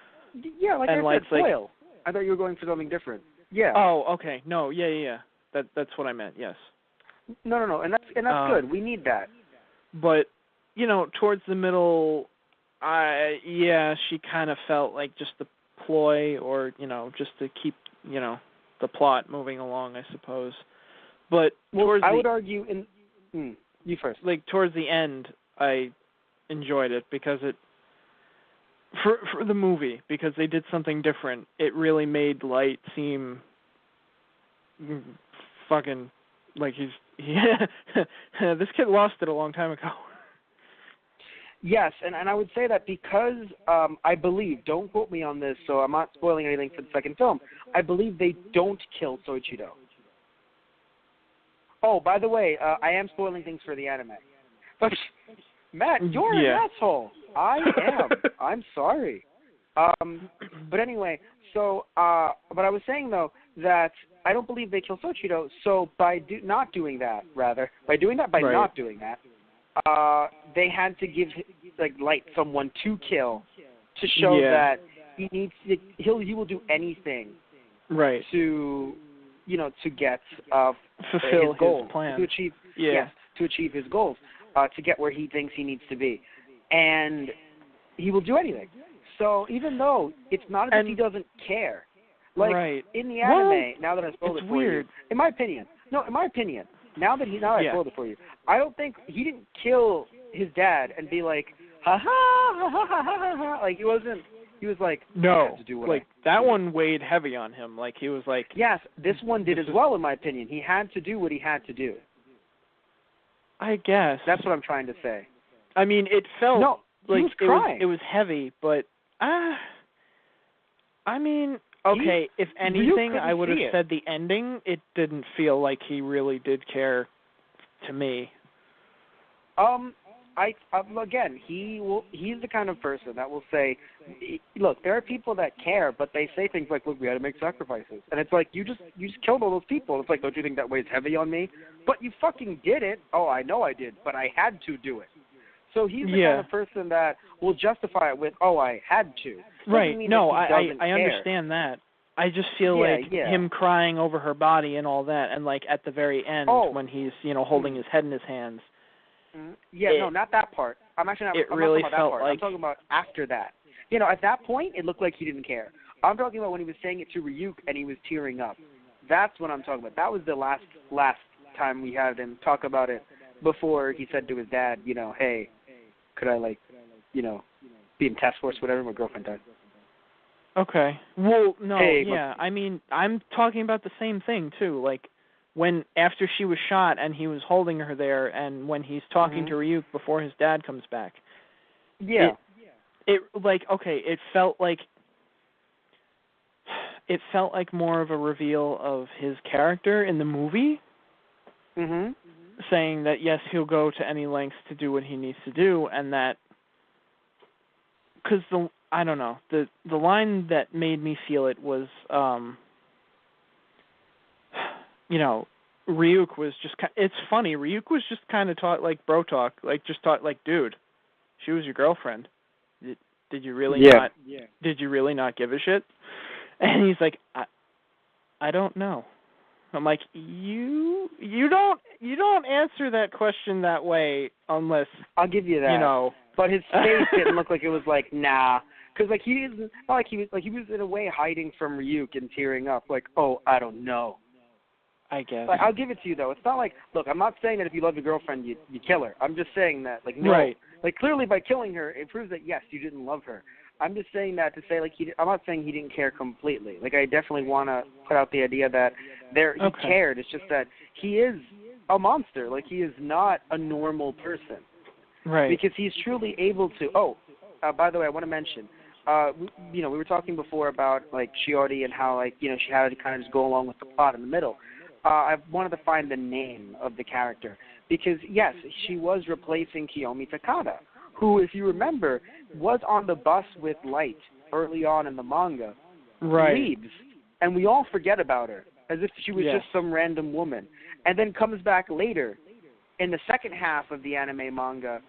yeah, like and I said, foil. I thought you were going for something different. Yeah. Oh, okay. No, yeah. That's what I meant. Yes. No, and that's good. We need that. But towards the middle, she kind of felt like just the ploy, or just to keep the plot moving along, I suppose. But I would argue you first. Like towards the end, I enjoyed it because it for the movie, because they did something different. It really made Light seem fucking like this kid lost it a long time ago. Yes, and I would say that because I believe, don't quote me on this, so I'm not spoiling anything for the second film, I believe they don't kill Soichiro. Oh, by the way, I am spoiling things for the anime. But, Matt, you're an asshole. I am. I'm sorry. But anyway, so, but I was saying, though, that I don't believe they kill Soichiro, so by not doing that, they had to give Light someone to kill to show that he needs to, he will do anything to to get fulfill his goals, his plan, to achieve to achieve his goals, to get where he thinks he needs to be, and he will do anything. So even though it's not as if he doesn't care, in the anime, now that I spoiled it for you, in my opinion, now that I spoiled it for you, I don't think he didn't kill his dad and be like, ha ha ha ha ha ha ha. Like he wasn't. He was like, no, I have to do what that one weighed heavy on him. Like he was like, yes, this one did as well, in my opinion. He had to do what he had to do. I guess that's what I'm trying to say. I mean, it felt he was crying. It was heavy, but I mean, okay, if anything, I would have said the ending. It didn't feel like he really did care to me. Again, he's the kind of person that will say, look, there are people that care, but they say things like, look, we had to make sacrifices. And it's like, you just killed all those people. It's like, don't you think that weighs heavy on me? But you fucking did it. Oh, I know I did, but I had to do it. So he's the kind of person that will justify it with, oh, I had to. Right. No, I understand that. I just feel like him crying over her body and all that, and like at the very end when he's, holding his head in his hands. No, not that part. I'm actually not. I'm really not talking about that part. I'm talking about after that. At that point, it looked like he didn't care. I'm talking about when he was saying it to Ryuk and he was tearing up. That's what I'm talking about. That was the last time we had him talk about it before he said to his dad, hey, could I be in task force, whatever. My girlfriend died. Okay. Well, no, I mean, I'm talking about the same thing too. Like when after she was shot and he was holding her there, and when he's talking to Ryuk before his dad comes back. Yeah. It felt like more of a reveal of his character in the movie. Mhm. Saying that yes, he'll go to any lengths to do what he needs to do, and that because the line that made me feel it was Ryuk was just it's funny, Ryuk was just kind of taught like bro talk, like just taught like dude, she was your girlfriend. Did you really Yeah. not? Did you really not give a shit? And he's like, I don't know. I'm like, you don't answer that question that way unless I'll give you that. you know. But his face didn't look like it was like nah, because like he isn't not like he was in a way hiding from Ryuk and tearing up like, oh, I don't know. I guess. Like, I'll give it to you though. It's not like, look, I'm not saying that if you love your girlfriend you kill her. I'm just saying that like no, Right. like clearly by killing her it proves that yes you didn't love her. I'm just saying that to say like I'm not saying he didn't care completely. Like I definitely want to put out the idea that he cared. It's just that he is a monster. Like he is not a normal person. Right. Because he's truly able to. Oh, by the way, I want to mention. We were talking before about like Shiori and how like she had to kind of just go along with the plot in the middle. I wanted to find the name of the character because yes, she was replacing Kiyomi Takada, who, if you remember, was on the bus with Light early on in the manga. Right. Leaves, and we all forget about her as if she was just some random woman, and then comes back later in the second half of the anime manga.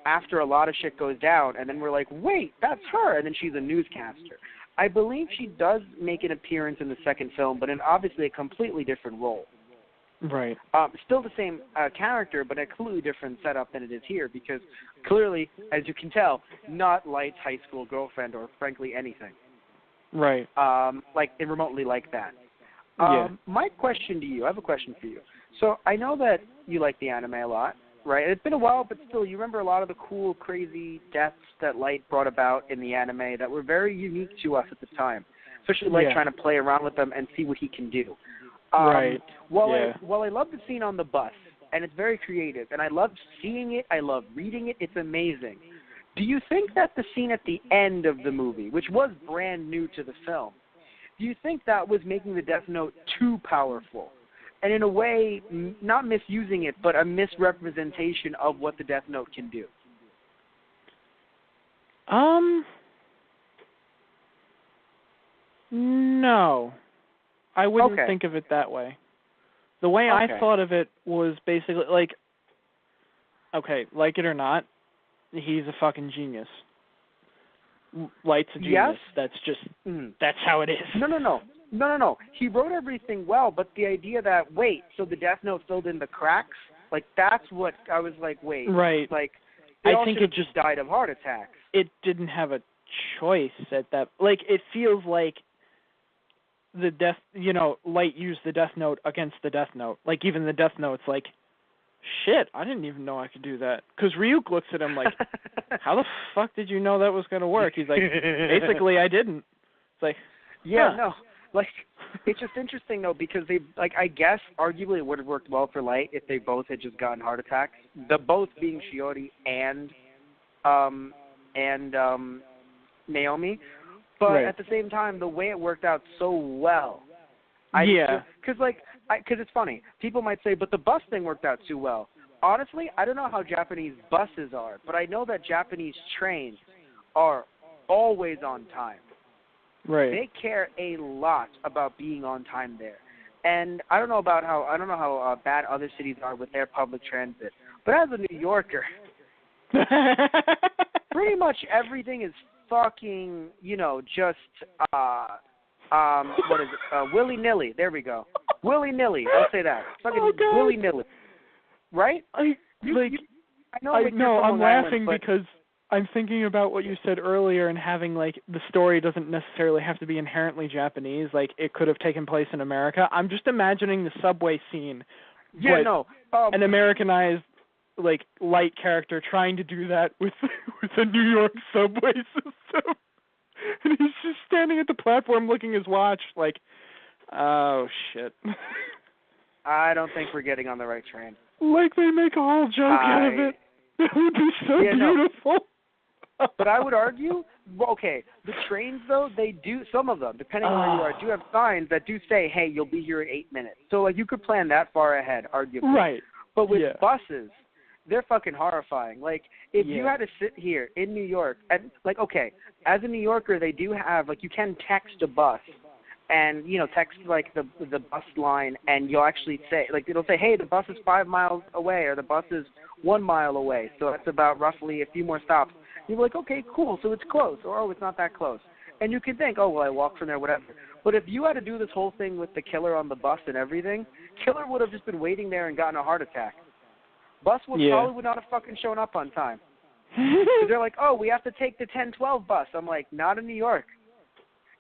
After a lot of shit goes down, and then we're like, wait, that's her, and then she's a newscaster. I believe she does make an appearance in the second film, but in obviously a completely different role. Right. Still the same character, but a completely different setup than it is here, because clearly, as you can tell, not Light's high school girlfriend or frankly anything. Right. Like remotely like that. My question to you, I have a question for you. So I know that you like the anime a lot. Right, it's been a while, but still, you remember a lot of the cool, crazy deaths that Light brought about in the anime that were very unique to us at the time. Especially Light trying to play around with them and see what he can do. Right. While I love the scene on the bus, and it's very creative, and I love seeing it, I love reading it, it's amazing. Do you think that the scene at the end of the movie, which was brand new to the film, do you think that was making the Death Note too powerful? And in a way, not misusing it, but a misrepresentation of what the Death Note can do. No. I wouldn't Okay. think of it that way. The way I thought of it was basically like, okay, like it or not, he's a fucking genius. Light's a genius. Yes? That's just, that's how it is. No. He wrote everything well, but the idea that, wait, so the Death Note filled in the cracks? Like, that's what I was like, wait. Right. Like, they all think should it have just died of heart attacks. It didn't have a choice at that. Like, it feels like the Light used the Death Note against the Death Note. Like, even the Death Note's like, shit, I didn't even know I could do that. Because Ryuk looks at him like, how the fuck did you know that was going to work? He's like, basically, I didn't. It's like, no. Like, it's just interesting, though, because they, like, I guess, arguably it would have worked well for Light if they both had just gotten heart attacks. The both being Shiori and Naomi. But at the same time, the way it worked out so well. Because it's funny. People might say, but the bus thing worked out too well. Honestly, I don't know how Japanese buses are, but I know that Japanese trains are always on time. Right. They care a lot about being on time there. And I don't know how bad other cities are with their public transit. But as a New Yorker, pretty much everything is fucking, just what is it? Willy-nilly. There we go. Willy-nilly. I'll say that. Fucking willy-nilly. Right? I'm laughing because I'm thinking about what you said earlier and having, like, the story doesn't necessarily have to be inherently Japanese. Like, it could have taken place in America. I'm just imagining the subway scene. An Americanized, like, Light character trying to do that with a New York subway system. And he's just standing at the platform looking at his watch like, oh, shit. I don't think we're getting on the right train. Like they make a whole joke out of it. That would be so beautiful. But I would argue, the trains, though, they do, some of them, depending on where you are, do have signs that do say, hey, you'll be here in 8 minutes. So, like, you could plan that far ahead, arguably. Right. But with buses, they're fucking horrifying. Like, if you had to sit here in New York, and, like, as a New Yorker, they do have, like, you can text a bus and text like the bus line, and you'll actually say, like, it'll say, hey, the bus is 5 miles away, or the bus is 1 mile away, so that's about roughly a few more stops. You're like, okay, cool, so it's close, or oh, it's not that close. And you can think, oh, well, I walk from there, whatever. But if you had to do this whole thing with the killer on the bus and everything, killer would have just been waiting there and gotten a heart attack. Bus probably would not have fucking shown up on time. 'Cause they're like, oh, we have to take the 10:12 bus. I'm like, not in New York.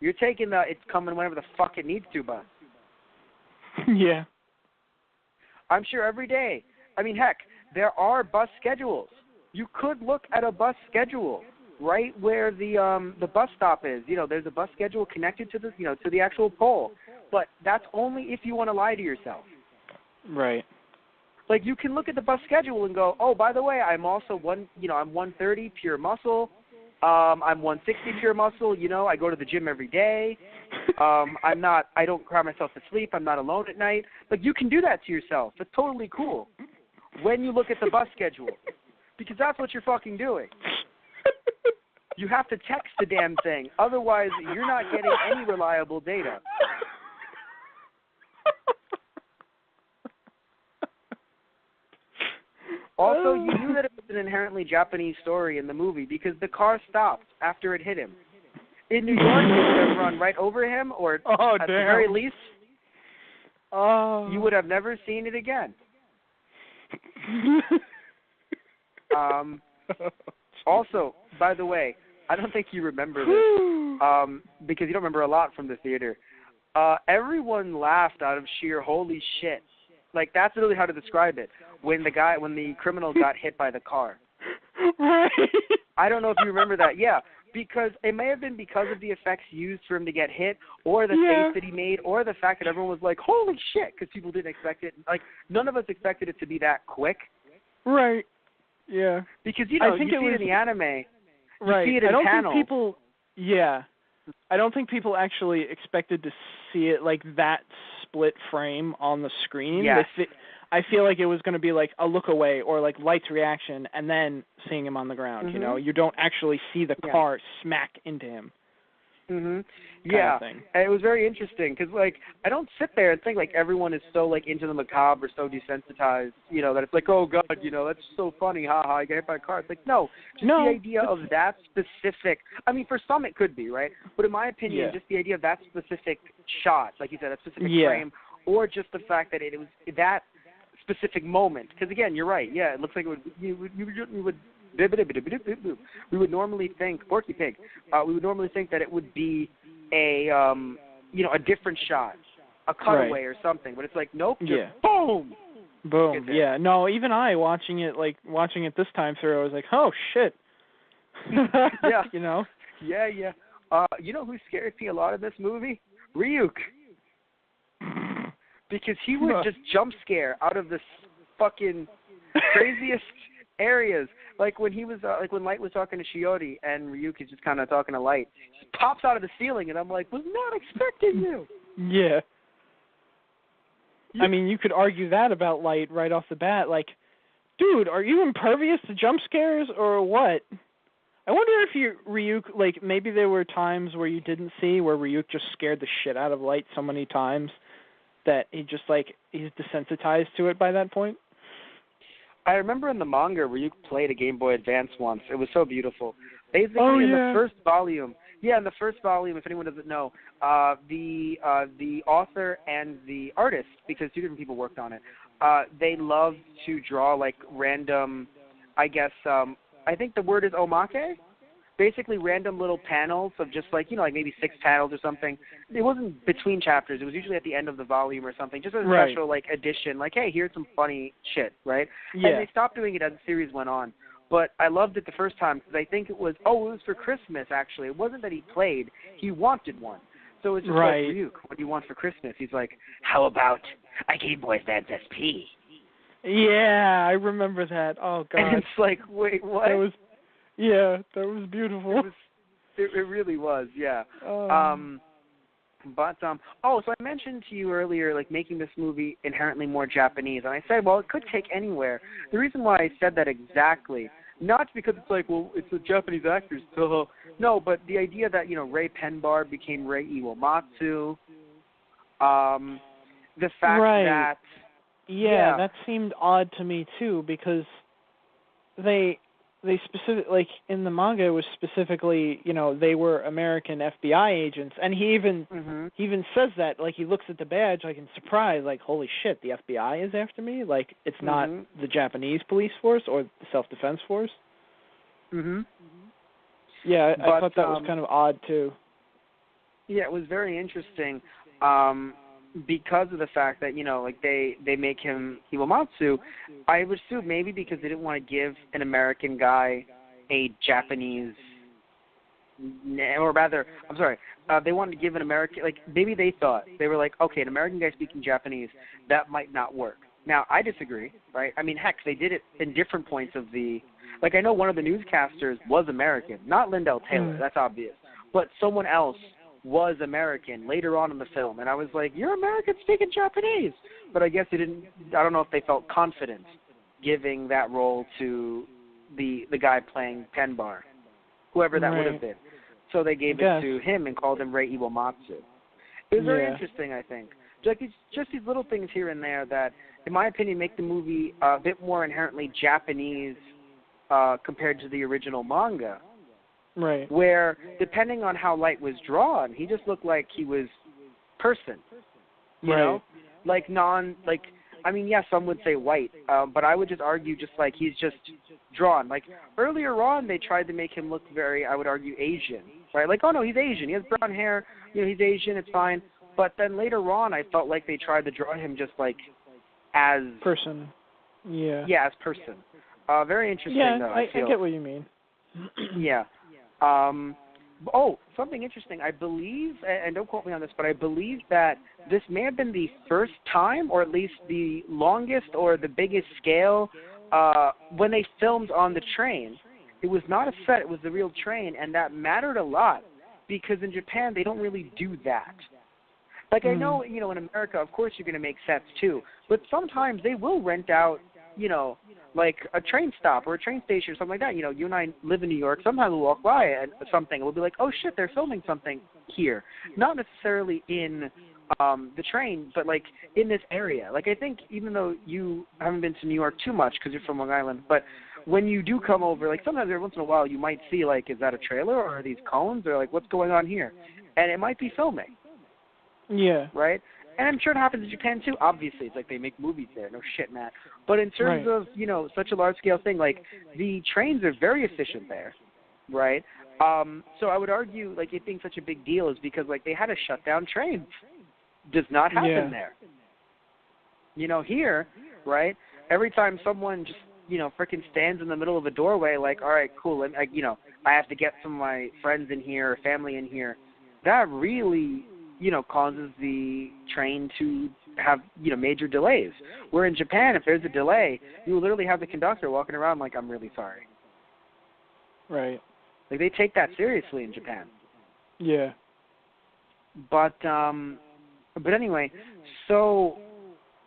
You're taking the it's coming whenever the fuck it needs to bus. Yeah. I'm sure every day. I mean, heck, there are bus schedules. You could look at a bus schedule right where the bus stop is. There's a bus schedule connected to the to the actual pole. But that's only if you want to lie to yourself. Right. Like, you can look at the bus schedule and go, oh, by the way, I'm also I'm 130 pure muscle. I'm 160 pure muscle. I go to the gym every day. I don't cry myself to sleep. I'm not alone at night. Like, you can do that to yourself. It's totally cool when you look at the bus schedule, because that's what you're fucking doing. You have to text the damn thing. Otherwise, you're not getting any reliable data. Also, you knew that it was an inherently Japanese story in the movie because the car stopped after it hit him. In New York, it would have run right over him, or at the very least, you would have never seen it again. Also, by the way, I don't think you remember this because you don't remember a lot from the theater. Everyone laughed out of sheer holy shit. Like, that's really how to describe it. When the criminal got hit by the car. Right. I don't know if you remember that. Yeah, because it may have been because of the effects used for him to get hit, or the face that he made, or the fact that everyone was like, holy shit, because people didn't expect it. Like, none of us expected it to be that quick. Right. Yeah. Because, you see it in the anime. Right. You see it in panels. I don't think people actually expected to see it like that split frame on the screen. Yes. I feel like it was going to be like a look away or like Light's reaction and then seeing him on the ground. Mm-hmm. You don't actually see the car smack into him. Mhm. Yeah. And it was very interesting because, like, I don't sit there and think like everyone is so like into the macabre or so desensitized, that it's like, oh god, that's so funny, haha, I get hit by a car. It's like, no, just the idea of that specific. I mean, for some it could be, right? But in my opinion, just the idea of that specific shot, like you said, that specific frame, or just the fact that it was that specific moment. Because again, you're right. Yeah, it looks like it would. You would. We would normally think Porky Pig. We would normally think that it would be a a different shot, a cutaway or something. But it's like, nope, just boom. Boom. Yeah. No, even I watching it this time through, I was like, oh shit. Yeah. Yeah. Yeah. Who scared me a lot in this movie? Ryuk. Because he would just jump scare out of the fucking craziest areas. Like when he was, when Light was talking to Shiori and Ryuk is just kind of talking to Light, he just pops out of the ceiling, and I'm like, was not expecting you. Yeah. I mean, you could argue that about Light right off the bat. Like, dude, are you impervious to jump scares or what? I wonder if Ryuk, like, maybe there were times where you didn't see where Ryuk just scared the shit out of Light so many times that he just, like, he's desensitized to it by that point. I remember in the manga, Ryuk played a Game Boy Advance once. It was so beautiful. Basically, in the first volume, if anyone doesn't know, the author and the artist, because two different people worked on it, they love to draw, like, random, I guess, I think the word is omake? Basically random little panels of just like, like maybe 6 panels or something. It wasn't between chapters. It was usually at the end of the volume or something. Just a special, like, addition. Like, hey, here's some funny shit, right? Yeah. And they stopped doing it as the series went on. But I loved it the first time because I think it was for Christmas, actually. It wasn't that he played. He wanted one. So it was just like, Ryuk, what do you want for Christmas? He's like, how about a Game Boy Advance SP? Yeah, I remember that. Oh, God. And it's like, wait, what? That was beautiful. It really was, yeah. So I mentioned to you earlier, like, making this movie inherently more Japanese, and I said, well, it could take anywhere. The reason why I said that exactly Not because it's like, well, it's the Japanese actors, so no, but the idea that, Ray Penbar became Rei Iwamatsu, the fact that yeah, that seemed odd to me too, because they specific, like in the manga it was specifically, they were American FBI agents, and he even says that, like he looks at the badge like in surprise, like holy shit, the FBI is after me, like it's not the Japanese police force or the self-defense force. Yeah, I thought that was kind of odd too. Yeah, it was very interesting. Because of the fact that, like they make him Iwamatsu, I would assume maybe because they didn't want to give an American guy a Japanese, or rather, I'm sorry, they wanted to give an American, like maybe they thought, they were like, okay, an American guy speaking Japanese, that might not work. Now, I disagree, right? I mean, heck, they did it in different points of the, like I know one of the newscasters was American, not Lindell Taylor, that's obvious, but someone else was American later on in the film, and I was like, you're American speaking Japanese, but I guess they didn't, I don't know if they felt confident giving that role to the guy playing Penbar, whoever that would have been. So they gave it to him and called him Rei Iwamatsu. It was very interesting, I think. Just these little things here and there that, in my opinion, make the movie a bit more inherently Japanese compared to the original manga. Right. Where, depending on how light was drawn, he just looked like he was person. You know? Like I mean, yes, some would say white, but I would just argue just like he's just drawn. Like, earlier on, they tried to make him look very, I would argue, Asian. Right? Like, oh no, he's Asian. He has brown hair. He's Asian. It's fine. But then later on, I felt like they tried to draw him just like as... person. Yeah. Yeah, as person. Very interesting, though, I feel. I get what you mean. Yeah. Something interesting. I believe, and don't quote me on this, but I believe that this may have been the first time, or at least the longest or the biggest scale, when they filmed on the train. It was not a set, it was the real train, and that mattered a lot, because in Japan, they don't really do that. Like, I know, in America, of course, you're going to make sets, too, but sometimes they will rent out, like a train stop or a train station or something like that. You and I live in New York. Sometimes we'll walk by something and we'll be like, oh, shit, they're filming something here. Not necessarily in the train, but, like, in this area. Like, I think even though you haven't been to New York too much because you're from Long Island, but when you do come over, like, sometimes every once in a while you might see, like, is that a trailer or are these cones or, like, what's going on here? And it might be filming. Yeah. Right? And I'm sure it happens in Japan, too. Obviously, it's like they make movies there. No shit, Matt. But in terms of, such a large-scale thing, like, the trains are very efficient there, right? So I would argue, like, it being such a big deal is because, like, they had to shut down trains. Does not happen there. Here, right, every time someone just, freaking stands in the middle of a doorway, like, all right, cool, I have to get some of my friends in here or family in here, that really... causes the train to have, major delays. Where in Japan, if there's a delay, you literally have the conductor walking around like, I'm really sorry. Right. Like, they take that seriously in Japan. Yeah. But anyway, so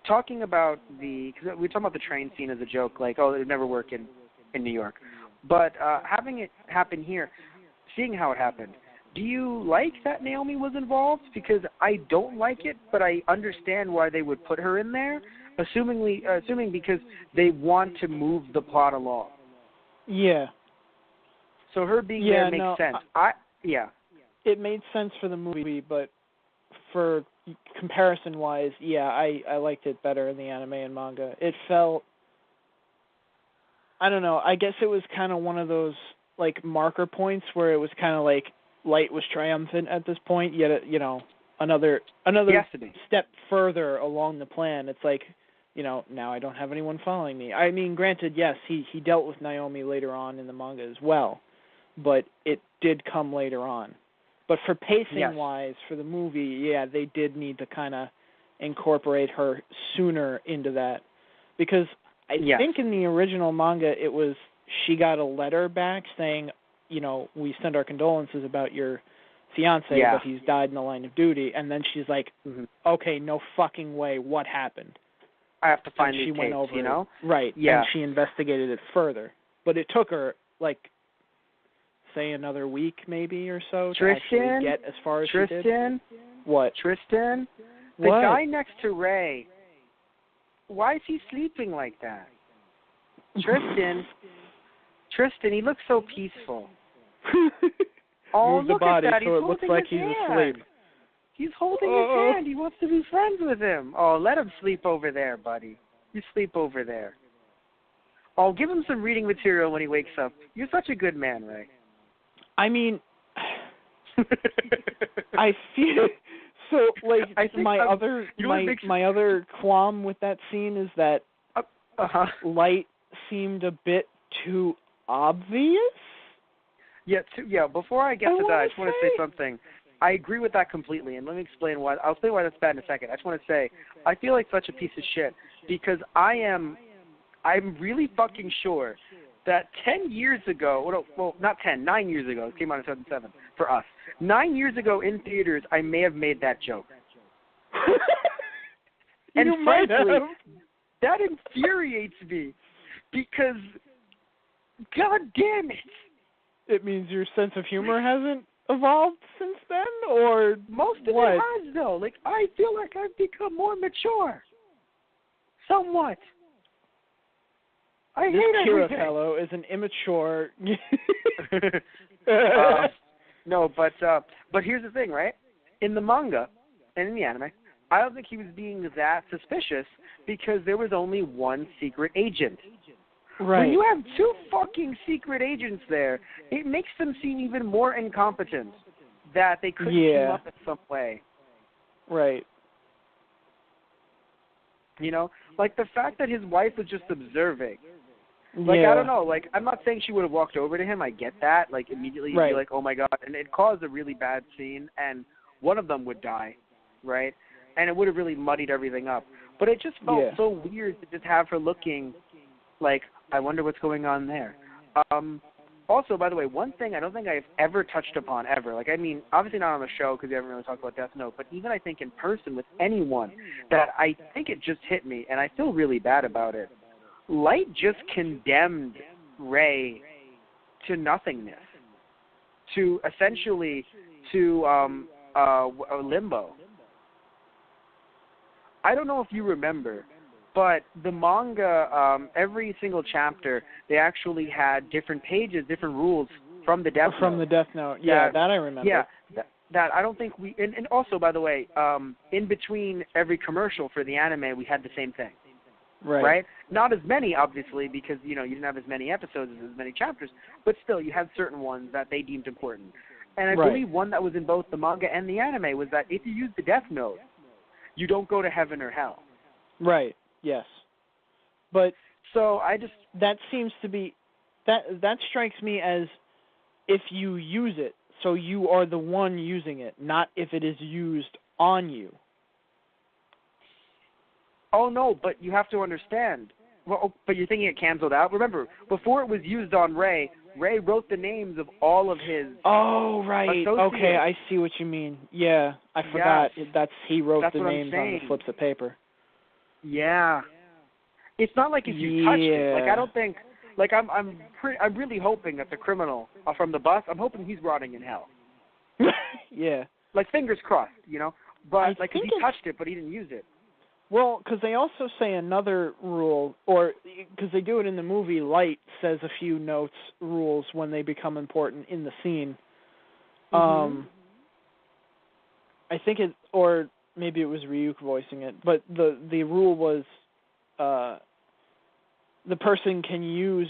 talking about because we were talking about the train scene as a joke, like, oh, it would never work in New York. But having it happen here, seeing how it happened, do you like that Naomi was involved? Because I don't like it, but I understand why they would put her in there, assuming because they want to move the plot along. Yeah. So her being there makes sense. It made sense for the movie, but for comparison-wise, I liked it better in the anime and manga. It felt, I don't know, I guess it was kind of one of those, like, marker points where it was kind of like, light was triumphant at this point, yet, another step further along the plan. It's like, now I don't have anyone following me. I mean, granted, yes, he dealt with Naomi later on in the manga as well, but it did come later on. But for pacing-wise, for the movie, they did need to kind of incorporate her sooner into that. Because I think in the original manga, it was she got a letter back saying, we send our condolences about your fiancé, but he's died in the line of duty. And then she's like, okay, no fucking way, what happened? I have to find these tapes, Right, and she investigated it further. but it took her like, say, another week maybe or so to Tristan, actually get as far as she did. Tristan, What? Tristan, the What? guy next to Ray. Why is he sleeping like that? Tristan, he looks so peaceful. Oh, Move the look body at that. so He's it looks holding like his he's hand. asleep. He's holding his hand. He wants to be friends with him. Oh, let him sleep over there, buddy. You sleep over there. Oh, give him some reading material when he wakes up. You're such a good man, Ray. I mean, I feel so. Like I think my other qualm with that scene is that Light seemed a bit too obvious. Yeah. Before I get to that, I just want to say something. I agree with that completely, and let me explain why. I'll explain why that's bad in a second. I just want to say I feel like such a piece of shit because I'm really fucking sure that 10 years ago, well, not 10, 9 years ago, it came out in 2007 for us. 9 years ago in theaters, I may have made that joke. And frankly, that infuriates me because, god damn it. It means your sense of humor hasn't evolved since then, or most of what? it has, though. Like, I feel like I've become more mature. Somewhat. I this hate Kira everything. fellow is an immature. No, but here's the thing, right? In the manga and in the anime, I don't think he was being that suspicious because there was only one secret agent. Right. When you have two fucking secret agents there, it makes them seem even more incompetent that they couldn't team up in some way. Right. You know? Like the fact that his wife was just observing. Like, I don't know. Like, I'm not saying she would have walked over to him. I get that. Like, immediately you'd be like, oh, my God. And it caused a really bad scene, and one of them would die, right? And it would have really muddied everything up. But it just felt so weird to just have her looking like, I wonder what's going on there. Also, by the way, one thing I don't think I've ever touched upon ever, like, I mean, obviously not on the show because we haven't really talked about Death Note, but even I think in person with anyone, that I think it just hit me, and I feel really bad about it. Light just condemned Ray to nothingness, to essentially to limbo. I don't know if you remember, but the manga, every single chapter, they actually had different pages, different rules from the Death Note. From the Death Note, that I remember. Yeah, that I don't think we. And also, by the way, in between every commercial for the anime, we had the same thing. Right? Not as many, obviously, because, you know, you didn't have as many episodes, as many chapters, but still, you had certain ones that they deemed important. And I believe one that was in both the manga and the anime was that if you use the Death Note, you don't go to heaven or hell. Right, yes. But so I just... That seems to be... That strikes me as if you use it, so you are the one using it, not if it is used on you. Oh, no, but you have to understand. Well, but you're thinking it canceled out? Remember, before it was used on Ray, Ray wrote the names of all of his Oh, right. associates. Okay, I see what you mean. Yeah, I forgot. Yes. He wrote That's the what names on the slips of paper. Yeah. It's not like if you touched it. Like, I don't think... Like, I'm really hoping that the criminal from the bus, I'm hoping he's rotting in hell. Yeah. Like, fingers crossed, you know? But, like, think he touched it, but he didn't use it. Well, because they also say another rule, or because they do it in the movie, Light says a few rules when they become important in the scene. Mm-hmm. I think it, or maybe it was Ryuk voicing it, but the rule was the person can use,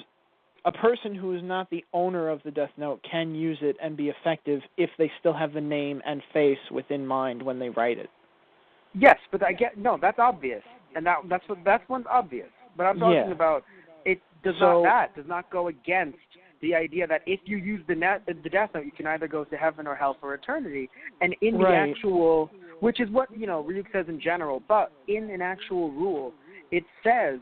a person who is not the owner of the Death Note can use it and be effective if they still have the name and face within mind when they write it. Yes, but that's obvious, and that's one's obvious. But I'm talking about it does not go against the idea that if you use the Death Note, you can either go to heaven or hell for eternity. And in the actual, which is what Ryuk says in general, but in an actual rule, it says,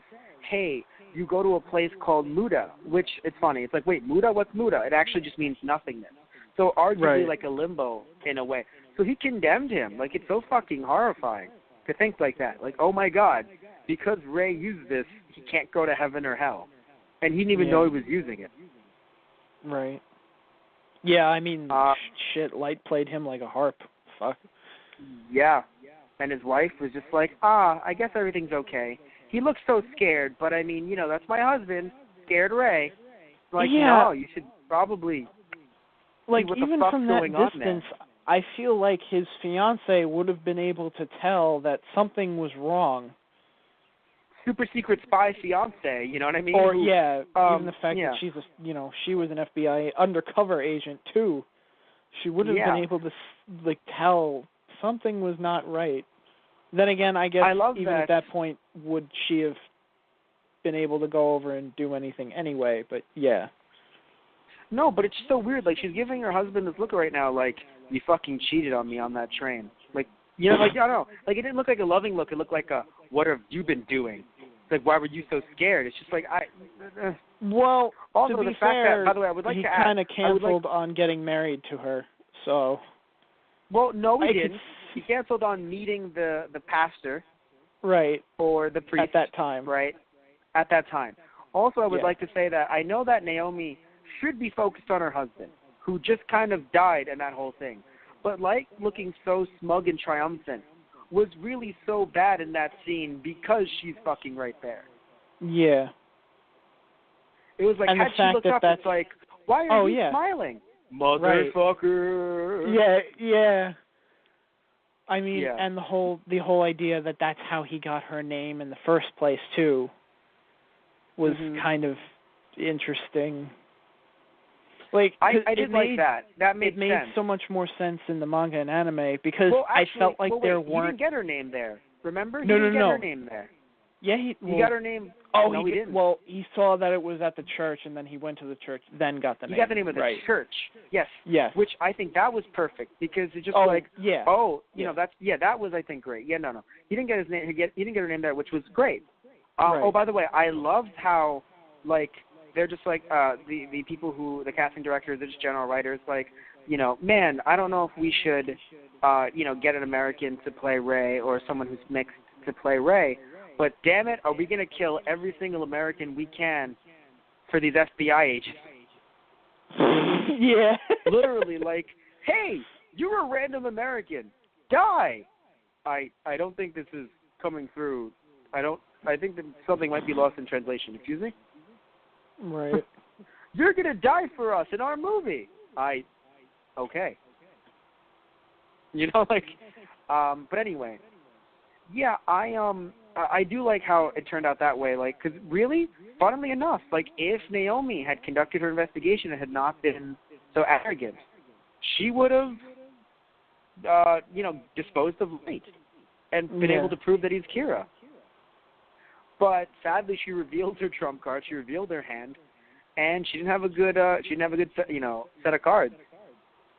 hey, you go to a place called Muda, which it's funny. It's like, wait, Muda? What's Muda? It actually just means nothingness. So arguably like a limbo in a way. So he condemned him. Like, it's so fucking horrifying to think like that. Like, oh my God, because Ray used this, he can't go to heaven or hell. and he didn't even know he was using it. Right. Yeah, I mean, shit, Light played him like a harp. Fuck. Yeah. And his wife was just like, I guess everything's okay. He looks so scared, but I mean, that's my husband, Scared Ray. Like, no, you should probably like, see what even the fuck's from that going on distance, there. I feel like his fiancée would have been able to tell that something was wrong. Super secret spy fiance, you know what I mean? Or even the fact yeah. that she's she was an FBI undercover agent too. She would have been able to tell something was not right. Then again, I guess even at that point, would she have been able to go over and do anything anyway? But yeah. No, but it's so weird. Like, she's giving her husband this look right now, like, you fucking cheated on me on that train. Like, I don't know. Like, it didn't look like a loving look. It looked like a, what have you been doing? It's like, why were you so scared? It's just like, Well, also, to be the fact fair, that, by the way, I would like he to add, kind of canceled on getting married to her, so. Well, no, he didn't. He canceled on meeting the pastor. Right. Or the priest. At that time. Right. At that time. Also, I would like to say that I know that Naomi should be focused on her husband, who just kind of died in that whole thing. But Light looking so smug and triumphant was really so bad in that scene because she's fucking right there. Yeah. It was like, and had she looked up, it's like, why are you smiling? Motherfucker. Right. Yeah. I mean, and the whole idea that that's how he got her name in the first place too was kind of interesting. Like, I did like that. That made sense. It made so much more sense in the manga and anime because I felt like there weren't. He didn't get her name there. Remember? No, he didn't get her name there. Yeah, he got her name. Oh, no, he didn't. Well, he saw that it was at the church, and then he went to the church, then got the name. He got the name of the church. Yes. Yes. Which I think that was perfect because it's just that was I think great. Yeah, no. He didn't get his name. He didn't get her name there, which was great. Oh, by the way, I loved how they're just like the people who the casting directors, they're just general writers. Like, man, I don't know if we should get an American to play Ray or someone who's mixed to play Ray. But damn it, are we going to kill every single American we can for these FBI agents? Yeah. Literally, like, hey, you're a random American. Die. I don't think this is coming through. I think that something might be lost in translation. Excuse me? Right. You're going to die for us in our movie. Okay. But anyway. Yeah, I do like how it turned out that way. Like, because really, funnily enough, like, if Naomi had conducted her investigation and had not been so arrogant, she would have, disposed of Light and been able to prove that he's Kira. But sadly, she revealed her trump card. She revealed her hand, and she didn't have a good, set of cards.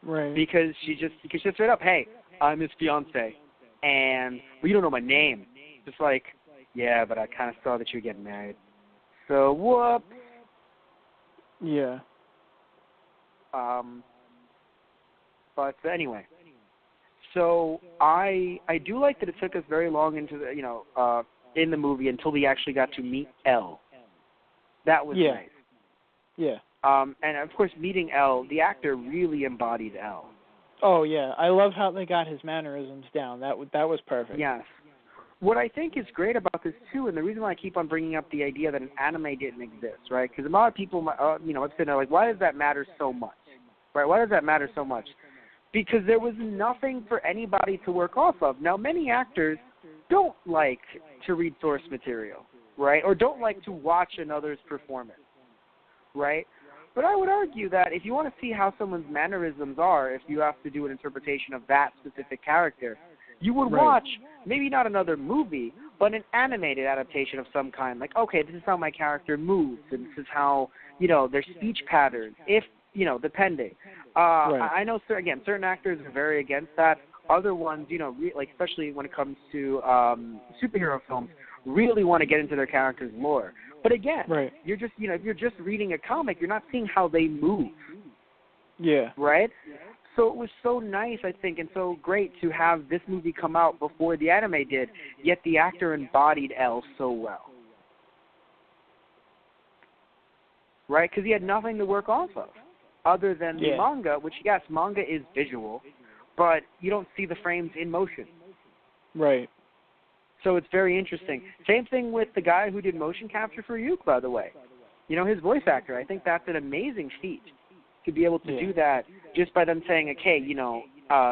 Right. Because she just straight up, hey, I'm his fiance. And, you don't know my name. Just like, yeah, but I kind of saw that you were getting married. So, whoop. Yeah. But anyway. So, I do like that it took us very long into the, in the movie until we actually got to meet Elle. That was nice. Yeah. And, of course, meeting Elle, the actor really embodied Elle. Oh, yeah. I love how they got his mannerisms down. That was perfect. Yes. What I think is great about this, too, and the reason why I keep on bringing up the idea that an anime didn't exist, right? Because a lot of people, I'm sitting there like, why does that matter so much? Right? Why does that matter so much? Because there was nothing for anybody to work off of. Now, many actors don't like to read source material, right? Or don't like to watch another's performance, right? But I would argue that if you want to see how someone's mannerisms are, if you have to do an interpretation of that specific character, you would watch maybe not another movie, but an animated adaptation of some kind. Like, okay, this is how my character moves, and this is how, their speech patterns, if, depending. I know, certain actors are very against that. Other ones, especially when it comes to superhero films, really want to get into their character's lore. But again, you're just, if you're just reading a comic, you're not seeing how they move. Yeah. Right? So it was so nice, I think, and so great to have this movie come out before the anime did, yet the actor embodied Elle so well. right? Because he had nothing to work off of other than the manga, which, yes, manga is visual, but you don't see the frames in motion. Right. So it's very interesting. Same thing with the guy who did motion capture for Yuke, by the way. You know, his voice actor. I think that's an amazing feat to be able to do that just by them saying, okay, you know,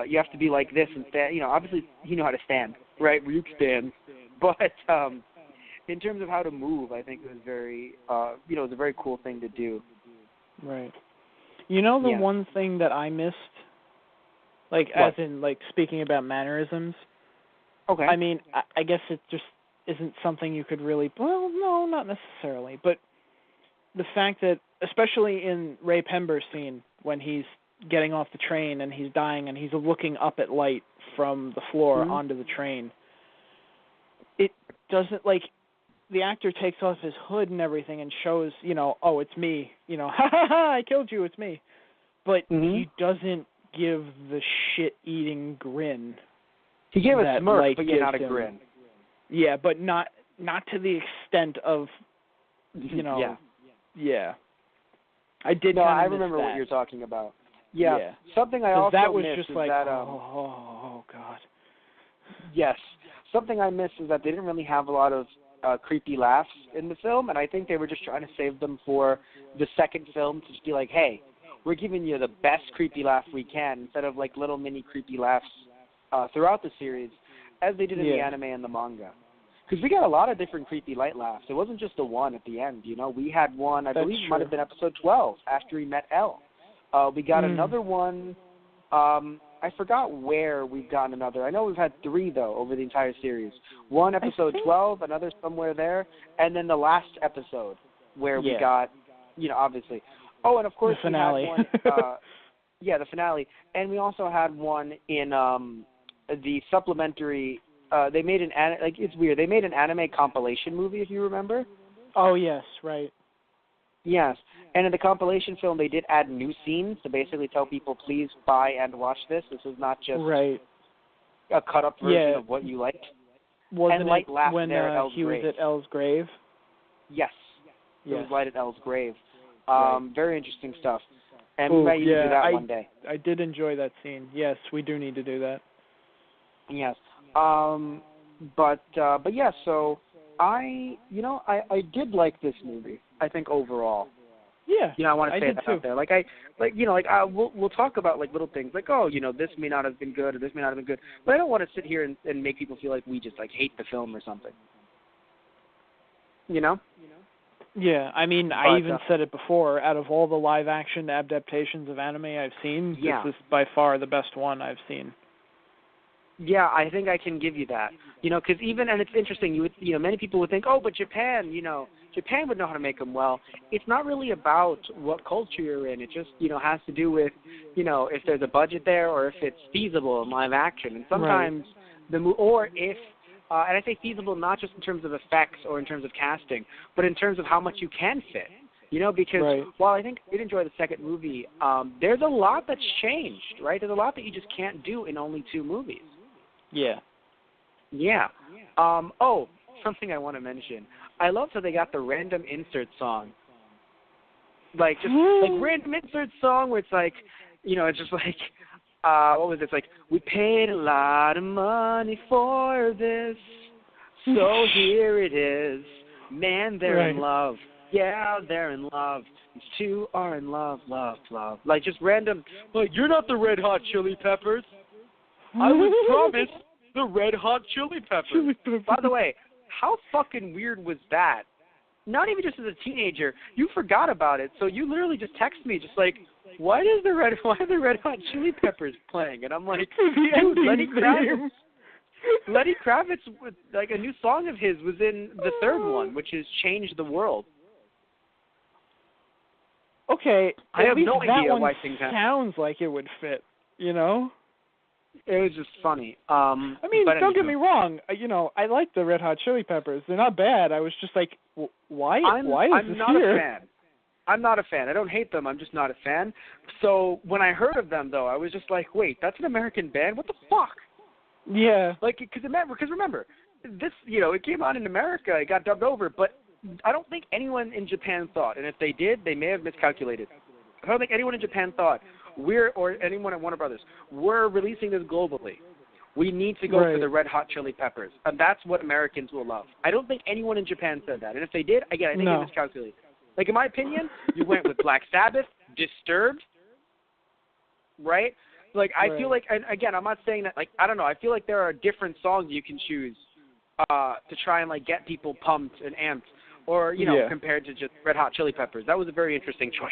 you have to be like this and stand. You know, obviously he knew how to stand, right? Ryuk stands. But in terms of how to move, I think it was very, you know, it was a very cool thing to do. Right. You know the one thing that I missed, like as in like speaking about mannerisms. Okay. I mean, I guess it just isn't something you could really. Well, no, not necessarily, but the fact that, especially in Ray Pember's scene when he's getting off the train and he's dying and he's looking up at light from the floor onto the train, it doesn't, like, the actor takes off his hood and everything and shows, you know, oh, it's me, you know, ha ha ha, I killed you, it's me. But he doesn't give the shit-eating grin. He gave a smirk, like, but not a grin. Yeah, but not to the extent of, you know, I did. No, I miss remember that. what you're talking about. Yeah. Something I also that was missed just is like, that, oh God. Yes. Something I missed is that they didn't really have a lot of creepy laughs in the film, and I think they were just trying to save them for the second film to just be like, hey, we're giving you the best creepy laugh we can, instead of like little mini creepy laughs throughout the series, as they did in the anime and the manga. Because we got a lot of different creepy light laughs. It wasn't just the one at the end, you know. We had one, I believe it might have been episode 12, after he met Elle. We got another one, I forgot where we've gotten another. I know we've had 3, though, over the entire series. One episode 12, another somewhere there, and then the last episode where we got, you know, obviously. Oh, and of course the finale. we had one, the finale. And we also had one in the supplementary. They made it's weird. They made an anime compilation movie, if you remember. Oh yes, right. Yes, and in the compilation film, they did add new scenes to basically tell people, please buy and watch this. This is not just a cut-up version of what you liked. Wasn't and Light it laughed when there at Elle's he grave. was at Elle's grave? Yes. It was Light at Elle's grave. Right. Very interesting stuff. And we might even do that one day. I did enjoy that scene. Yes, we do need to do that. Yes. But yeah, so I did like this movie, I think, overall. Yeah. You know, I want to say that too. out there. We'll talk about like little things, like, oh, you know, this may not have been good or this may not have been good. But I don't want to sit here and make people feel like we just like hate the film or something. You know? Yeah, I mean, I even said it before, out of all the live-action adaptations of anime I've seen, this is by far the best one I've seen. Yeah, I think I can give you that. You know, because and it's interesting, many people would think, oh, but Japan would know how to make them well. It's not really about what culture you're in. It just, has to do with, if there's a budget there or if it's feasible in live action. And sometimes or if, and I say feasible not just in terms of effects or in terms of casting, but in terms of how much you can fit. Because while I think I did enjoy the second movie, there's a lot that's changed, right? There's a lot that you just can't do in only 2 movies. Yeah. Yeah. Something I want to mention. I love how they got the random insert song. Like, just, like, random insert song where it's like, it's just like, what was it? It's like, we paid a lot of money for this, so here it is. Man, they're in love. Yeah, they're in love. These 2 are in love, love, love. Like, just random, like, you're not the Red Hot Chili Peppers. I was promised the Red Hot Chili Peppers. By the way, how fucking weird was that? Not even just as a teenager, you forgot about it, so you literally just text me, just like, why are the Red Hot Chili Peppers playing? And I'm like, dude, Lenny Kravitz, like a new song of his was in the 3rd one, which is "Change the World." Okay, I have no that idea one why things happen. sounds like it would fit, It was just funny. Don't get me wrong. I like the Red Hot Chili Peppers. They're not bad. I was just like, why? Why is I'm this not here? a fan. I'm not a fan. I don't hate them. I'm just not a fan. So when I heard of them, though, I was just like, wait, that's an American band? What the fuck? Yeah. Like, because remember, this, it came out in America. It got dubbed over, but I don't think anyone in Japan thought, and if they did, they may have miscalculated. I don't think anyone in Japan thought or anyone at Warner Brothers, we're releasing this globally. We need to go for the Red Hot Chili Peppers, and that's what Americans will love. I don't think anyone in Japan said that, and if they did, again, I think they miscalculated. Like, in my opinion, you went with Black Sabbath, Disturbed, right? Like, I feel like, and again, I'm not saying that, like, I don't know, I feel like there are different songs you can choose to try and, like, get people pumped and amped, or, you know, compared to just Red Hot Chili Peppers. That was a very interesting choice.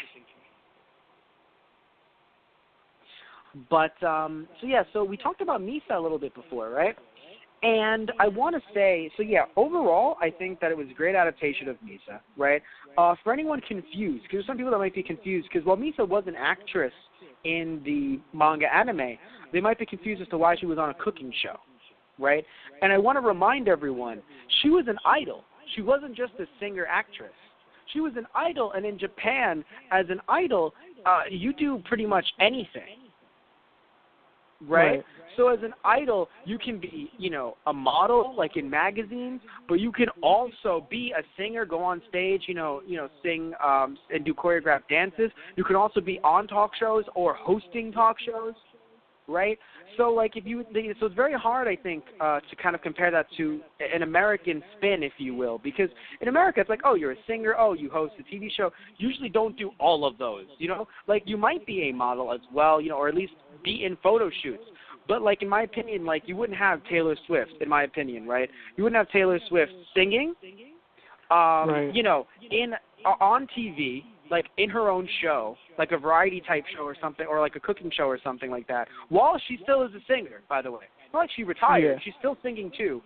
But, so we talked about Misa a little bit before, right? And I want to say, overall, I think that it was a great adaptation of Misa, right? For anyone confused, because there's some people that might be confused, because while Misa was an actress in the manga anime, they might be confused as to why she was on a cooking show, right? And I want to remind everyone, she was an idol. She wasn't just a singer-actress. She was an idol, and in Japan, as an idol, you do pretty much anything. Right? So as an idol, you can be, you know, a model, like in magazines, but you can also be a singer, go on stage, you know, sing and do choreographed dances. You can also be on talk shows or hosting talk shows, right? So like so it's very hard, I think, to kind of compare that to an American spin, if you will, because in America it's like, oh, you're a singer, oh, you host a TV show. You usually don't do all of those, you know? Like you might be a model as well, you know, or at least be in photo shoots. But, like, in my opinion, like, you wouldn't have Taylor Swift, in my opinion, right? You wouldn't have Taylor Swift singing, you know, on TV, like, in her own show, like a variety-type show or something, or like a cooking show or something like that, while she still is a singer, by the way. It's not like she retired. She's still singing, too,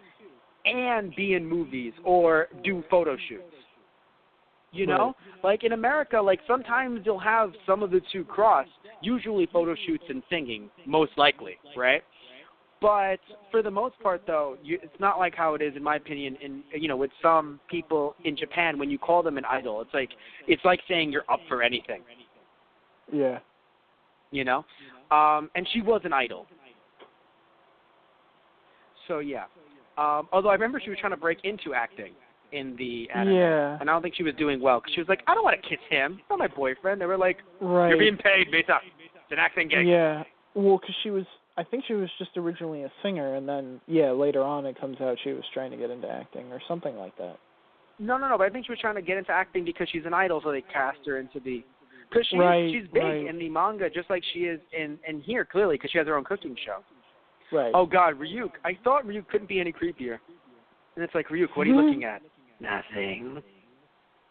and be in movies or do photo shoots. You know? Like, in America, like, sometimes you'll have some of the two cross, usually photo shoots and singing, most likely, right? But for the most part, though, it's not like how it is, in my opinion, with some people in Japan, when you call them an idol, it's like saying you're up for anything. Yeah. You know? And she was an idol. So, yeah. Although I remember she was trying to break into acting in the anime. Yeah. And I don't think she was doing well, because she was like, I don't want to kiss him. He's not my boyfriend. They were like, you're being paid, Misa. It's an acting gig. Yeah. Well, because I think she was just originally a singer, and then, later on it comes out she was trying to get into acting or something like that. No, but I think she was trying to get into acting because she's an idol, so they cast her into the... Because she's big in the manga, just like she is in here, clearly, because she has her own cooking show. Right. Oh, God, Ryuk. I thought Ryuk couldn't be any creepier. And it's like, Ryuk, what are you looking at? Nothing.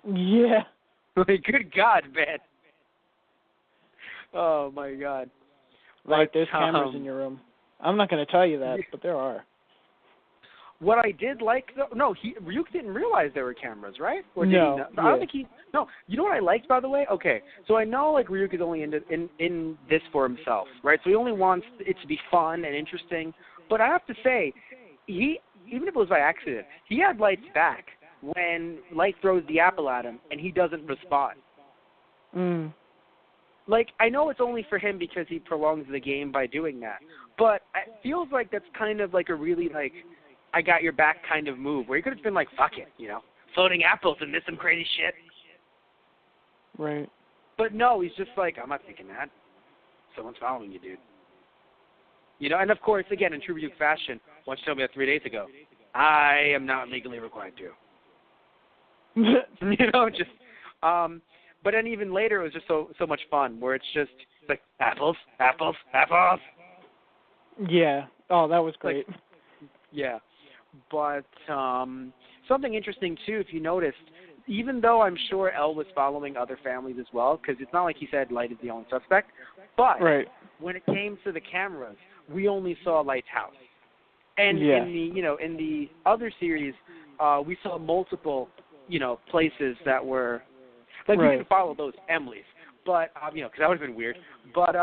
Yeah. Like, good God, man. Oh, my God. Right, there's cameras in your room. I'm not going to tell you that, but there are. What I did like, though, Ryuk didn't realize there were cameras, right? Or did no. He know? I don't think no. You know what I liked, by the way? Okay, so I know, like, Ryuk is only in this for himself, right? So he only wants it to be fun and interesting. But I have to say, even if it was by accident, he had Light's back when Light throws the apple at him, and he doesn't respond. Like, I know it's only for him because he prolongs the game by doing that, but it feels like that's kind of like a really, like, I got your back kind of move, where he could have been like, fuck it, you know, floating apples and this some crazy shit. Right. But no, he's just like, I'm not thinking that. Someone's following you, dude. You know, and of course, again, in true Ryuk fashion, why don't you tell me that 3 days ago? I am not legally required to. You know, just, but then even later, it was just so much fun, where it's like, apples. Yeah. Oh, that was great. Like, yeah. But something interesting, too, if you noticed, even though I'm sure Elle was following other families as well, because it's not like he said Light is the only suspect, but when it came to the cameras, we only saw Light's house. And in the other series, we saw multiple, places that were, like, we didn't follow those Emily's. But, because that would have been weird. But,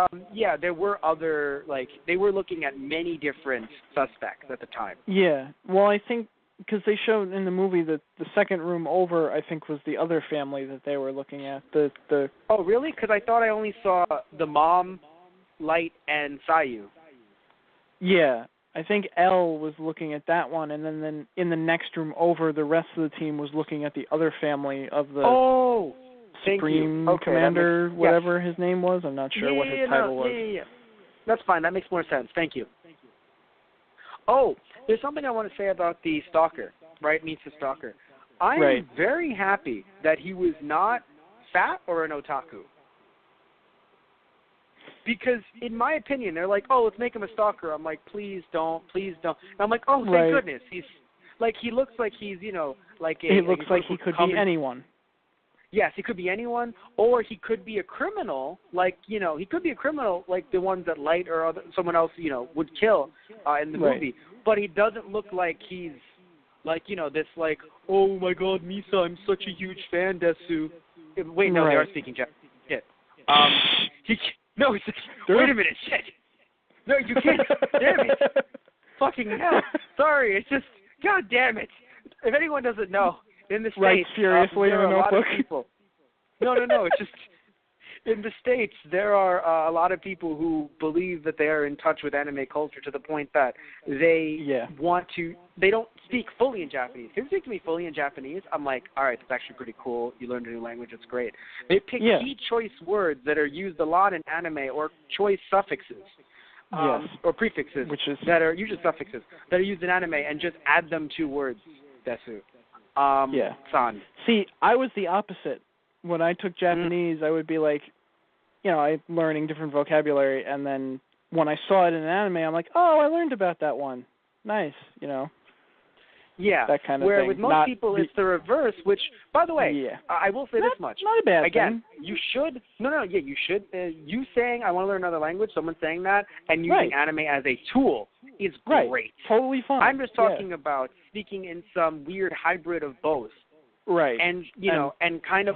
there were other, like, they were looking at many different suspects at the time. Yeah. Well, I think, because they showed in the movie that the second room over, I think, was the other family that they were looking at. Oh, really? Because I thought I only saw the mom, Light, and Sayu. Yeah. I think L was looking at that one, and then in the next room over, the rest of the team was looking at the other family of the Supreme Commander, whatever his name was. I'm not sure what his title was. Yeah. That's fine. That makes more sense. Thank you. Oh, there's something I want to say about the stalker, right? Meets the stalker. I am very happy that he was not fat or an otaku. Because, in my opinion, they're like, oh, let's make him a stalker. I'm like, please don't. And I'm like, oh, thank goodness. He's, like, he looks like he's, you know, like a... He looks like he could be anyone. Yes, he could be anyone, or he could be a criminal, like, you know, he could be a criminal like the ones that Light or someone else, you know, would kill in the movie. But he doesn't look like he's, like, you know, this, like, oh, my God, Misa, I'm such a huge fan, Desu. Wait, no, they are speaking Japanese. Shit. No, wait a minute, shit. No, you can't. Damn it. Fucking hell. Sorry, it's just, God damn it. If anyone doesn't know, in the States, furiously there in are a a lot of notebook. people. No, it's just, in the States, there are a lot of people who believe that they are in touch with anime culture to the point that they want to, they don't speak fully in Japanese. If you speak to me fully in Japanese, I'm like, all right, that's actually pretty cool. You learned a new language, it's great. They pick key choice words that are used a lot in anime, or choice suffixes. Or prefixes, that are usually suffixes, that are used in anime, and just add them to words, Desu. San. See, I was the opposite. When I took Japanese, I would be like, you know, I'm learning different vocabulary, and then when I saw it in an anime, I'm like, oh, I learned about that one. Nice, you know. Yeah, that kind of where thing. With most people, it's the reverse, which, by the way, I will say this much. Not a bad Again, thing. you should, you should. You saying, I want to learn another language, someone saying that, and using anime as a tool is great. Totally fine. I'm just talking about speaking in some weird hybrid of both. Right. And, you know, and kind of,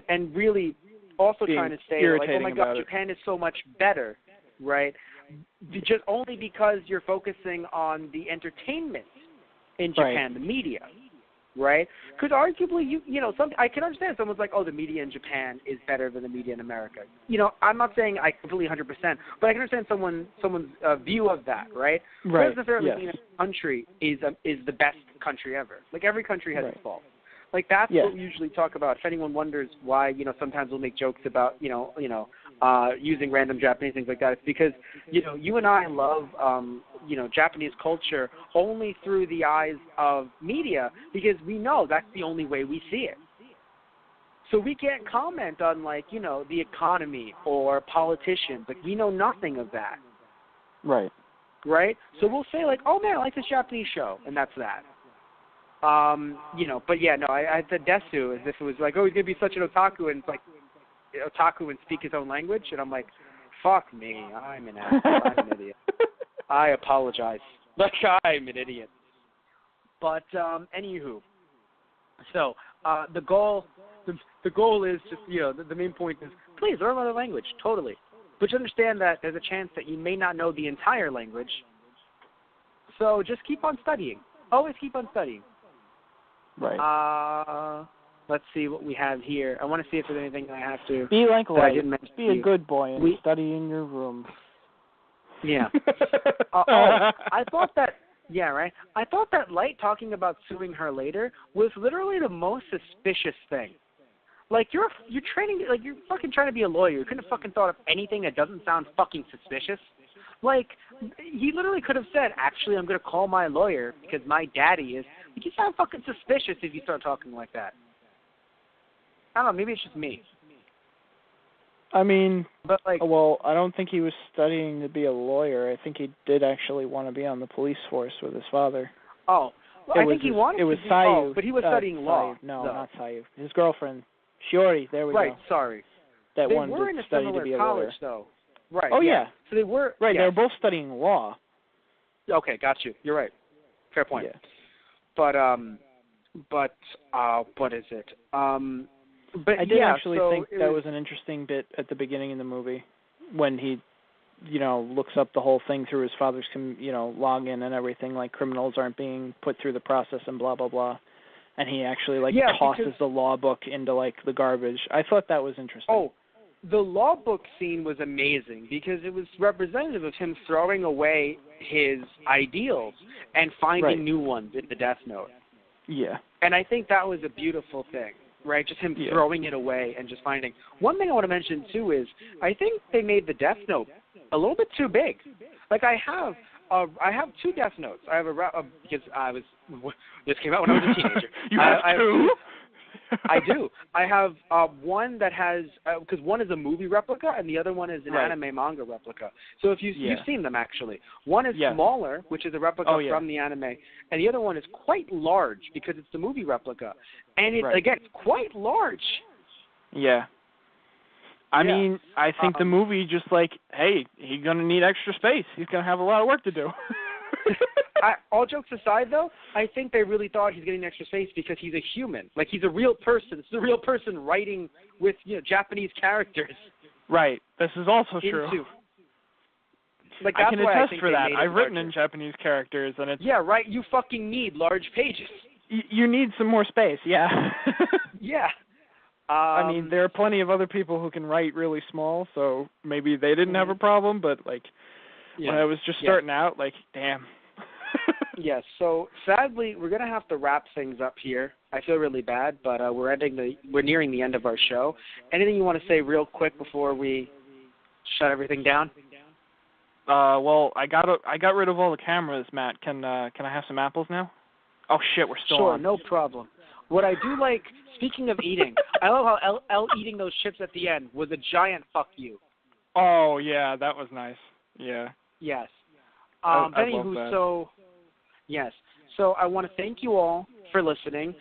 and really also trying to say, like, oh my God, Japan is so much better, right? Just only because you're focusing on the entertainment in Japan, the media, right? Because arguably, you know, I can understand someone's like, oh, the media in Japan is better than the media in America. You know, I'm not saying I completely 100%, but I can understand someone's view of that, right? Right. Doesn't necessarily mean a country is the best country ever. Like, every country has its faults. Like, that's what we usually talk about. If anyone wonders why, you know, sometimes we'll make jokes about, using random Japanese things like that, it's because, you know, you and I love, Japanese culture only through the eyes of media, because we know that's the only way we see it. So we can't comment on, like, you know, the economy or politicians. Like, we know nothing of that. Right. Right? So we'll say, like, oh, man, I like this Japanese show, and that's that. But yeah, no, I said Desu as if it was like, oh, he's going to be such an otaku, and it's like, otaku and speak his own language, and I'm like, fuck me, I'm an asshole, I'm an idiot. I apologize. Like, I'm an idiot. But, anywho, so, the goal is just, you know, the main point is, please learn another language, totally. But you understand that there's a chance that you may not know the entire language, so just keep on studying. Always keep on studying. Right. Let's see what we have here. I want to see if there's anything I have to. Be like Light. Be a you. good boy and study in your room. Yeah. I thought that. Yeah, right. I thought that Light talking about suing her later was literally the most suspicious thing. Like, you're training, like, you're fucking trying to be a lawyer. You couldn't have fucking thought of anything that doesn't sound fucking suspicious. Like, he literally could have said, actually, I'm going to call my lawyer because my daddy is. Like, you sound fucking suspicious if you start talking like that. I don't know, maybe it's just me. I mean, but like, well, I don't think he was studying to be a lawyer. I think he did actually want to be on the police force with his father. Oh, well, I think he wanted to be. Sayu, but he was studying law. No, not Sayu. His girlfriend, Shiori. There we go. Right, sorry. That they one were did in a study similar to be a college, lawyer. though. Right. Oh yeah. So they were. Right. Yes. They were both studying law. Okay, got you. You're right. Fair point. Yeah. But what is it? But I did actually so think that was an interesting bit at the beginning of the movie when he, you know, looks up the whole thing through his father's, login and everything, like criminals aren't being put through the process and blah, blah, blah. And he actually, tosses the law book into, the garbage. I thought that was interesting. Oh, the law book scene was amazing because it was representative of him throwing away his ideals and finding new ones in the Death Note. Yeah. And I think that was a beautiful thing, right? Just him throwing it away and just finding. One thing I want to mention, too, is I think they made the Death Note a little bit too big. Like, I have 2 Death Notes. I have because this came out when I was a teenager. You have 2? I do. I have one that has because one is a movie replica and the other one is an anime manga replica. So if you've seen them actually, one is smaller, which is a replica from the anime, and the other one is quite large because it's the movie replica, and it's again it's quite large. Yeah. I mean, I think the movie just like, hey, he's gonna need extra space. He's gonna have a lot of work to do. All jokes aside, though, I think they really thought he's getting extra space because he's a human. Like, he's a real person. It's a real person writing with, Japanese characters. Right. This is also true. Like, I that's can why attest I think for that. I've written larger. in Japanese characters, and it's... Yeah, right. You fucking need large pages. You need some more space, yeah. Yeah. I mean, there are plenty of other people who can write really small, so maybe they didn't have a problem, but, like, when I was just starting out, like, damn. Yes, so sadly we're gonna have to wrap things up here. I feel really bad, but we're nearing the end of our show. Anything you want to say real quick before we shut everything down? Well, I got rid of all the cameras, Matt. Can I have some apples now? Oh shit, we're still on. Sure, no problem. What I do like, speaking of eating, I love how L eating those chips at the end was a giant fuck you. Oh yeah, that was nice. Yeah. Yes. I love that. Yes. So I want to thank you all for listening.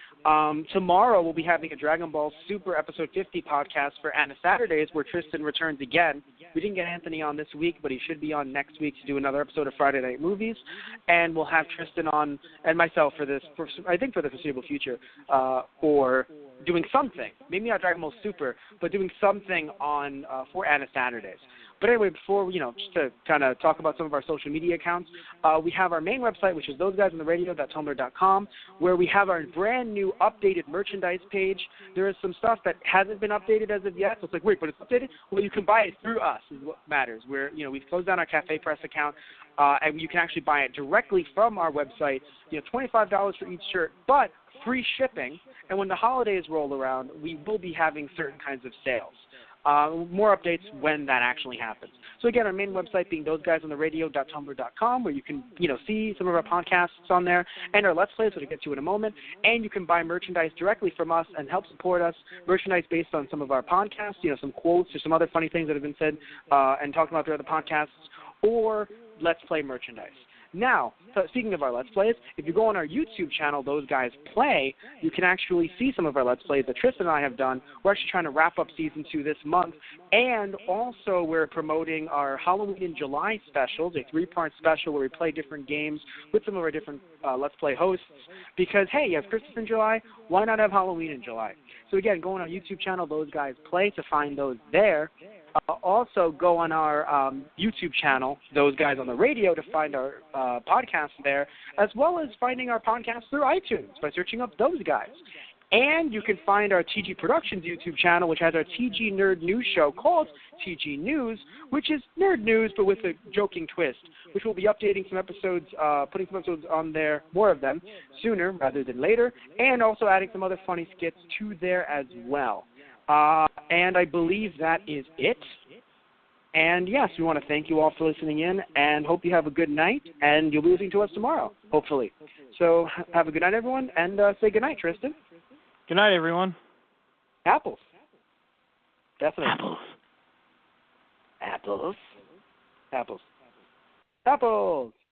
Tomorrow we'll be having a Dragon Ball Super Episode 50 podcast for Anna Saturdays where Tristan returns again. We didn't get Anthony on this week, but he should be on next week to do another episode of Friday Night Movies. And we'll have Tristan on and myself for the foreseeable future for doing something. Maybe not Dragon Ball Super, but doing something on for Anna Saturdays. But anyway, before, just to kind of talk about some of our social media accounts, we have our main website, which is thoseguysonthe.radio.tumblr.com, where we have our brand new updated merchandise page. There is some stuff that hasn't been updated as of yet, so it's like, wait, but it's updated? Well, you can buy it through us is what matters. We've closed down our Cafe Press account, and you can actually buy it directly from our website, $25 for each shirt, but free shipping. And when the holidays roll around, we will be having certain kinds of sales. More updates when that actually happens. So again, our main website being thoseguysonthe.radio.tumblr.com, where you can, see some of our podcasts on there and our Let's Plays, which I'll get to in a moment. And you can buy merchandise directly from us and help support us. Merchandise based on some of our podcasts, some quotes or some other funny things that have been said and talked about throughout the podcasts, or Let's Play merchandise. Now, speaking of our Let's Plays, if you go on our YouTube channel, Those Guys Play, you can actually see some of our Let's Plays that Tristan and I have done. We're actually trying to wrap up Season 2 this month, and also we're promoting our Halloween in July specials, a 3-part special where we play different games with some of our different Let's Play hosts, because, hey, you have Christmas in July, why not have Halloween in July? So again, go on our YouTube channel, Those Guys Play, to find those there. Also, go on our YouTube channel, Those Guys on the Radio, to find our podcasts there, as well as finding our podcasts through iTunes by searching up Those Guys. And you can find our TG Productions YouTube channel, which has our TG Nerd News show called TG News, which is nerd news but with a joking twist, which will be updating some episodes, putting some episodes on there, more of them, sooner rather than later, and also adding some other funny skits to there as well. And I believe that is it. And yes, we want to thank you all for listening in and hope you have a good night, and you'll be listening to us tomorrow, hopefully. So have a good night, everyone, and say good night, Tristan. Good night, everyone. Apples. Definitely. Apples. Apples. Apples. Apples.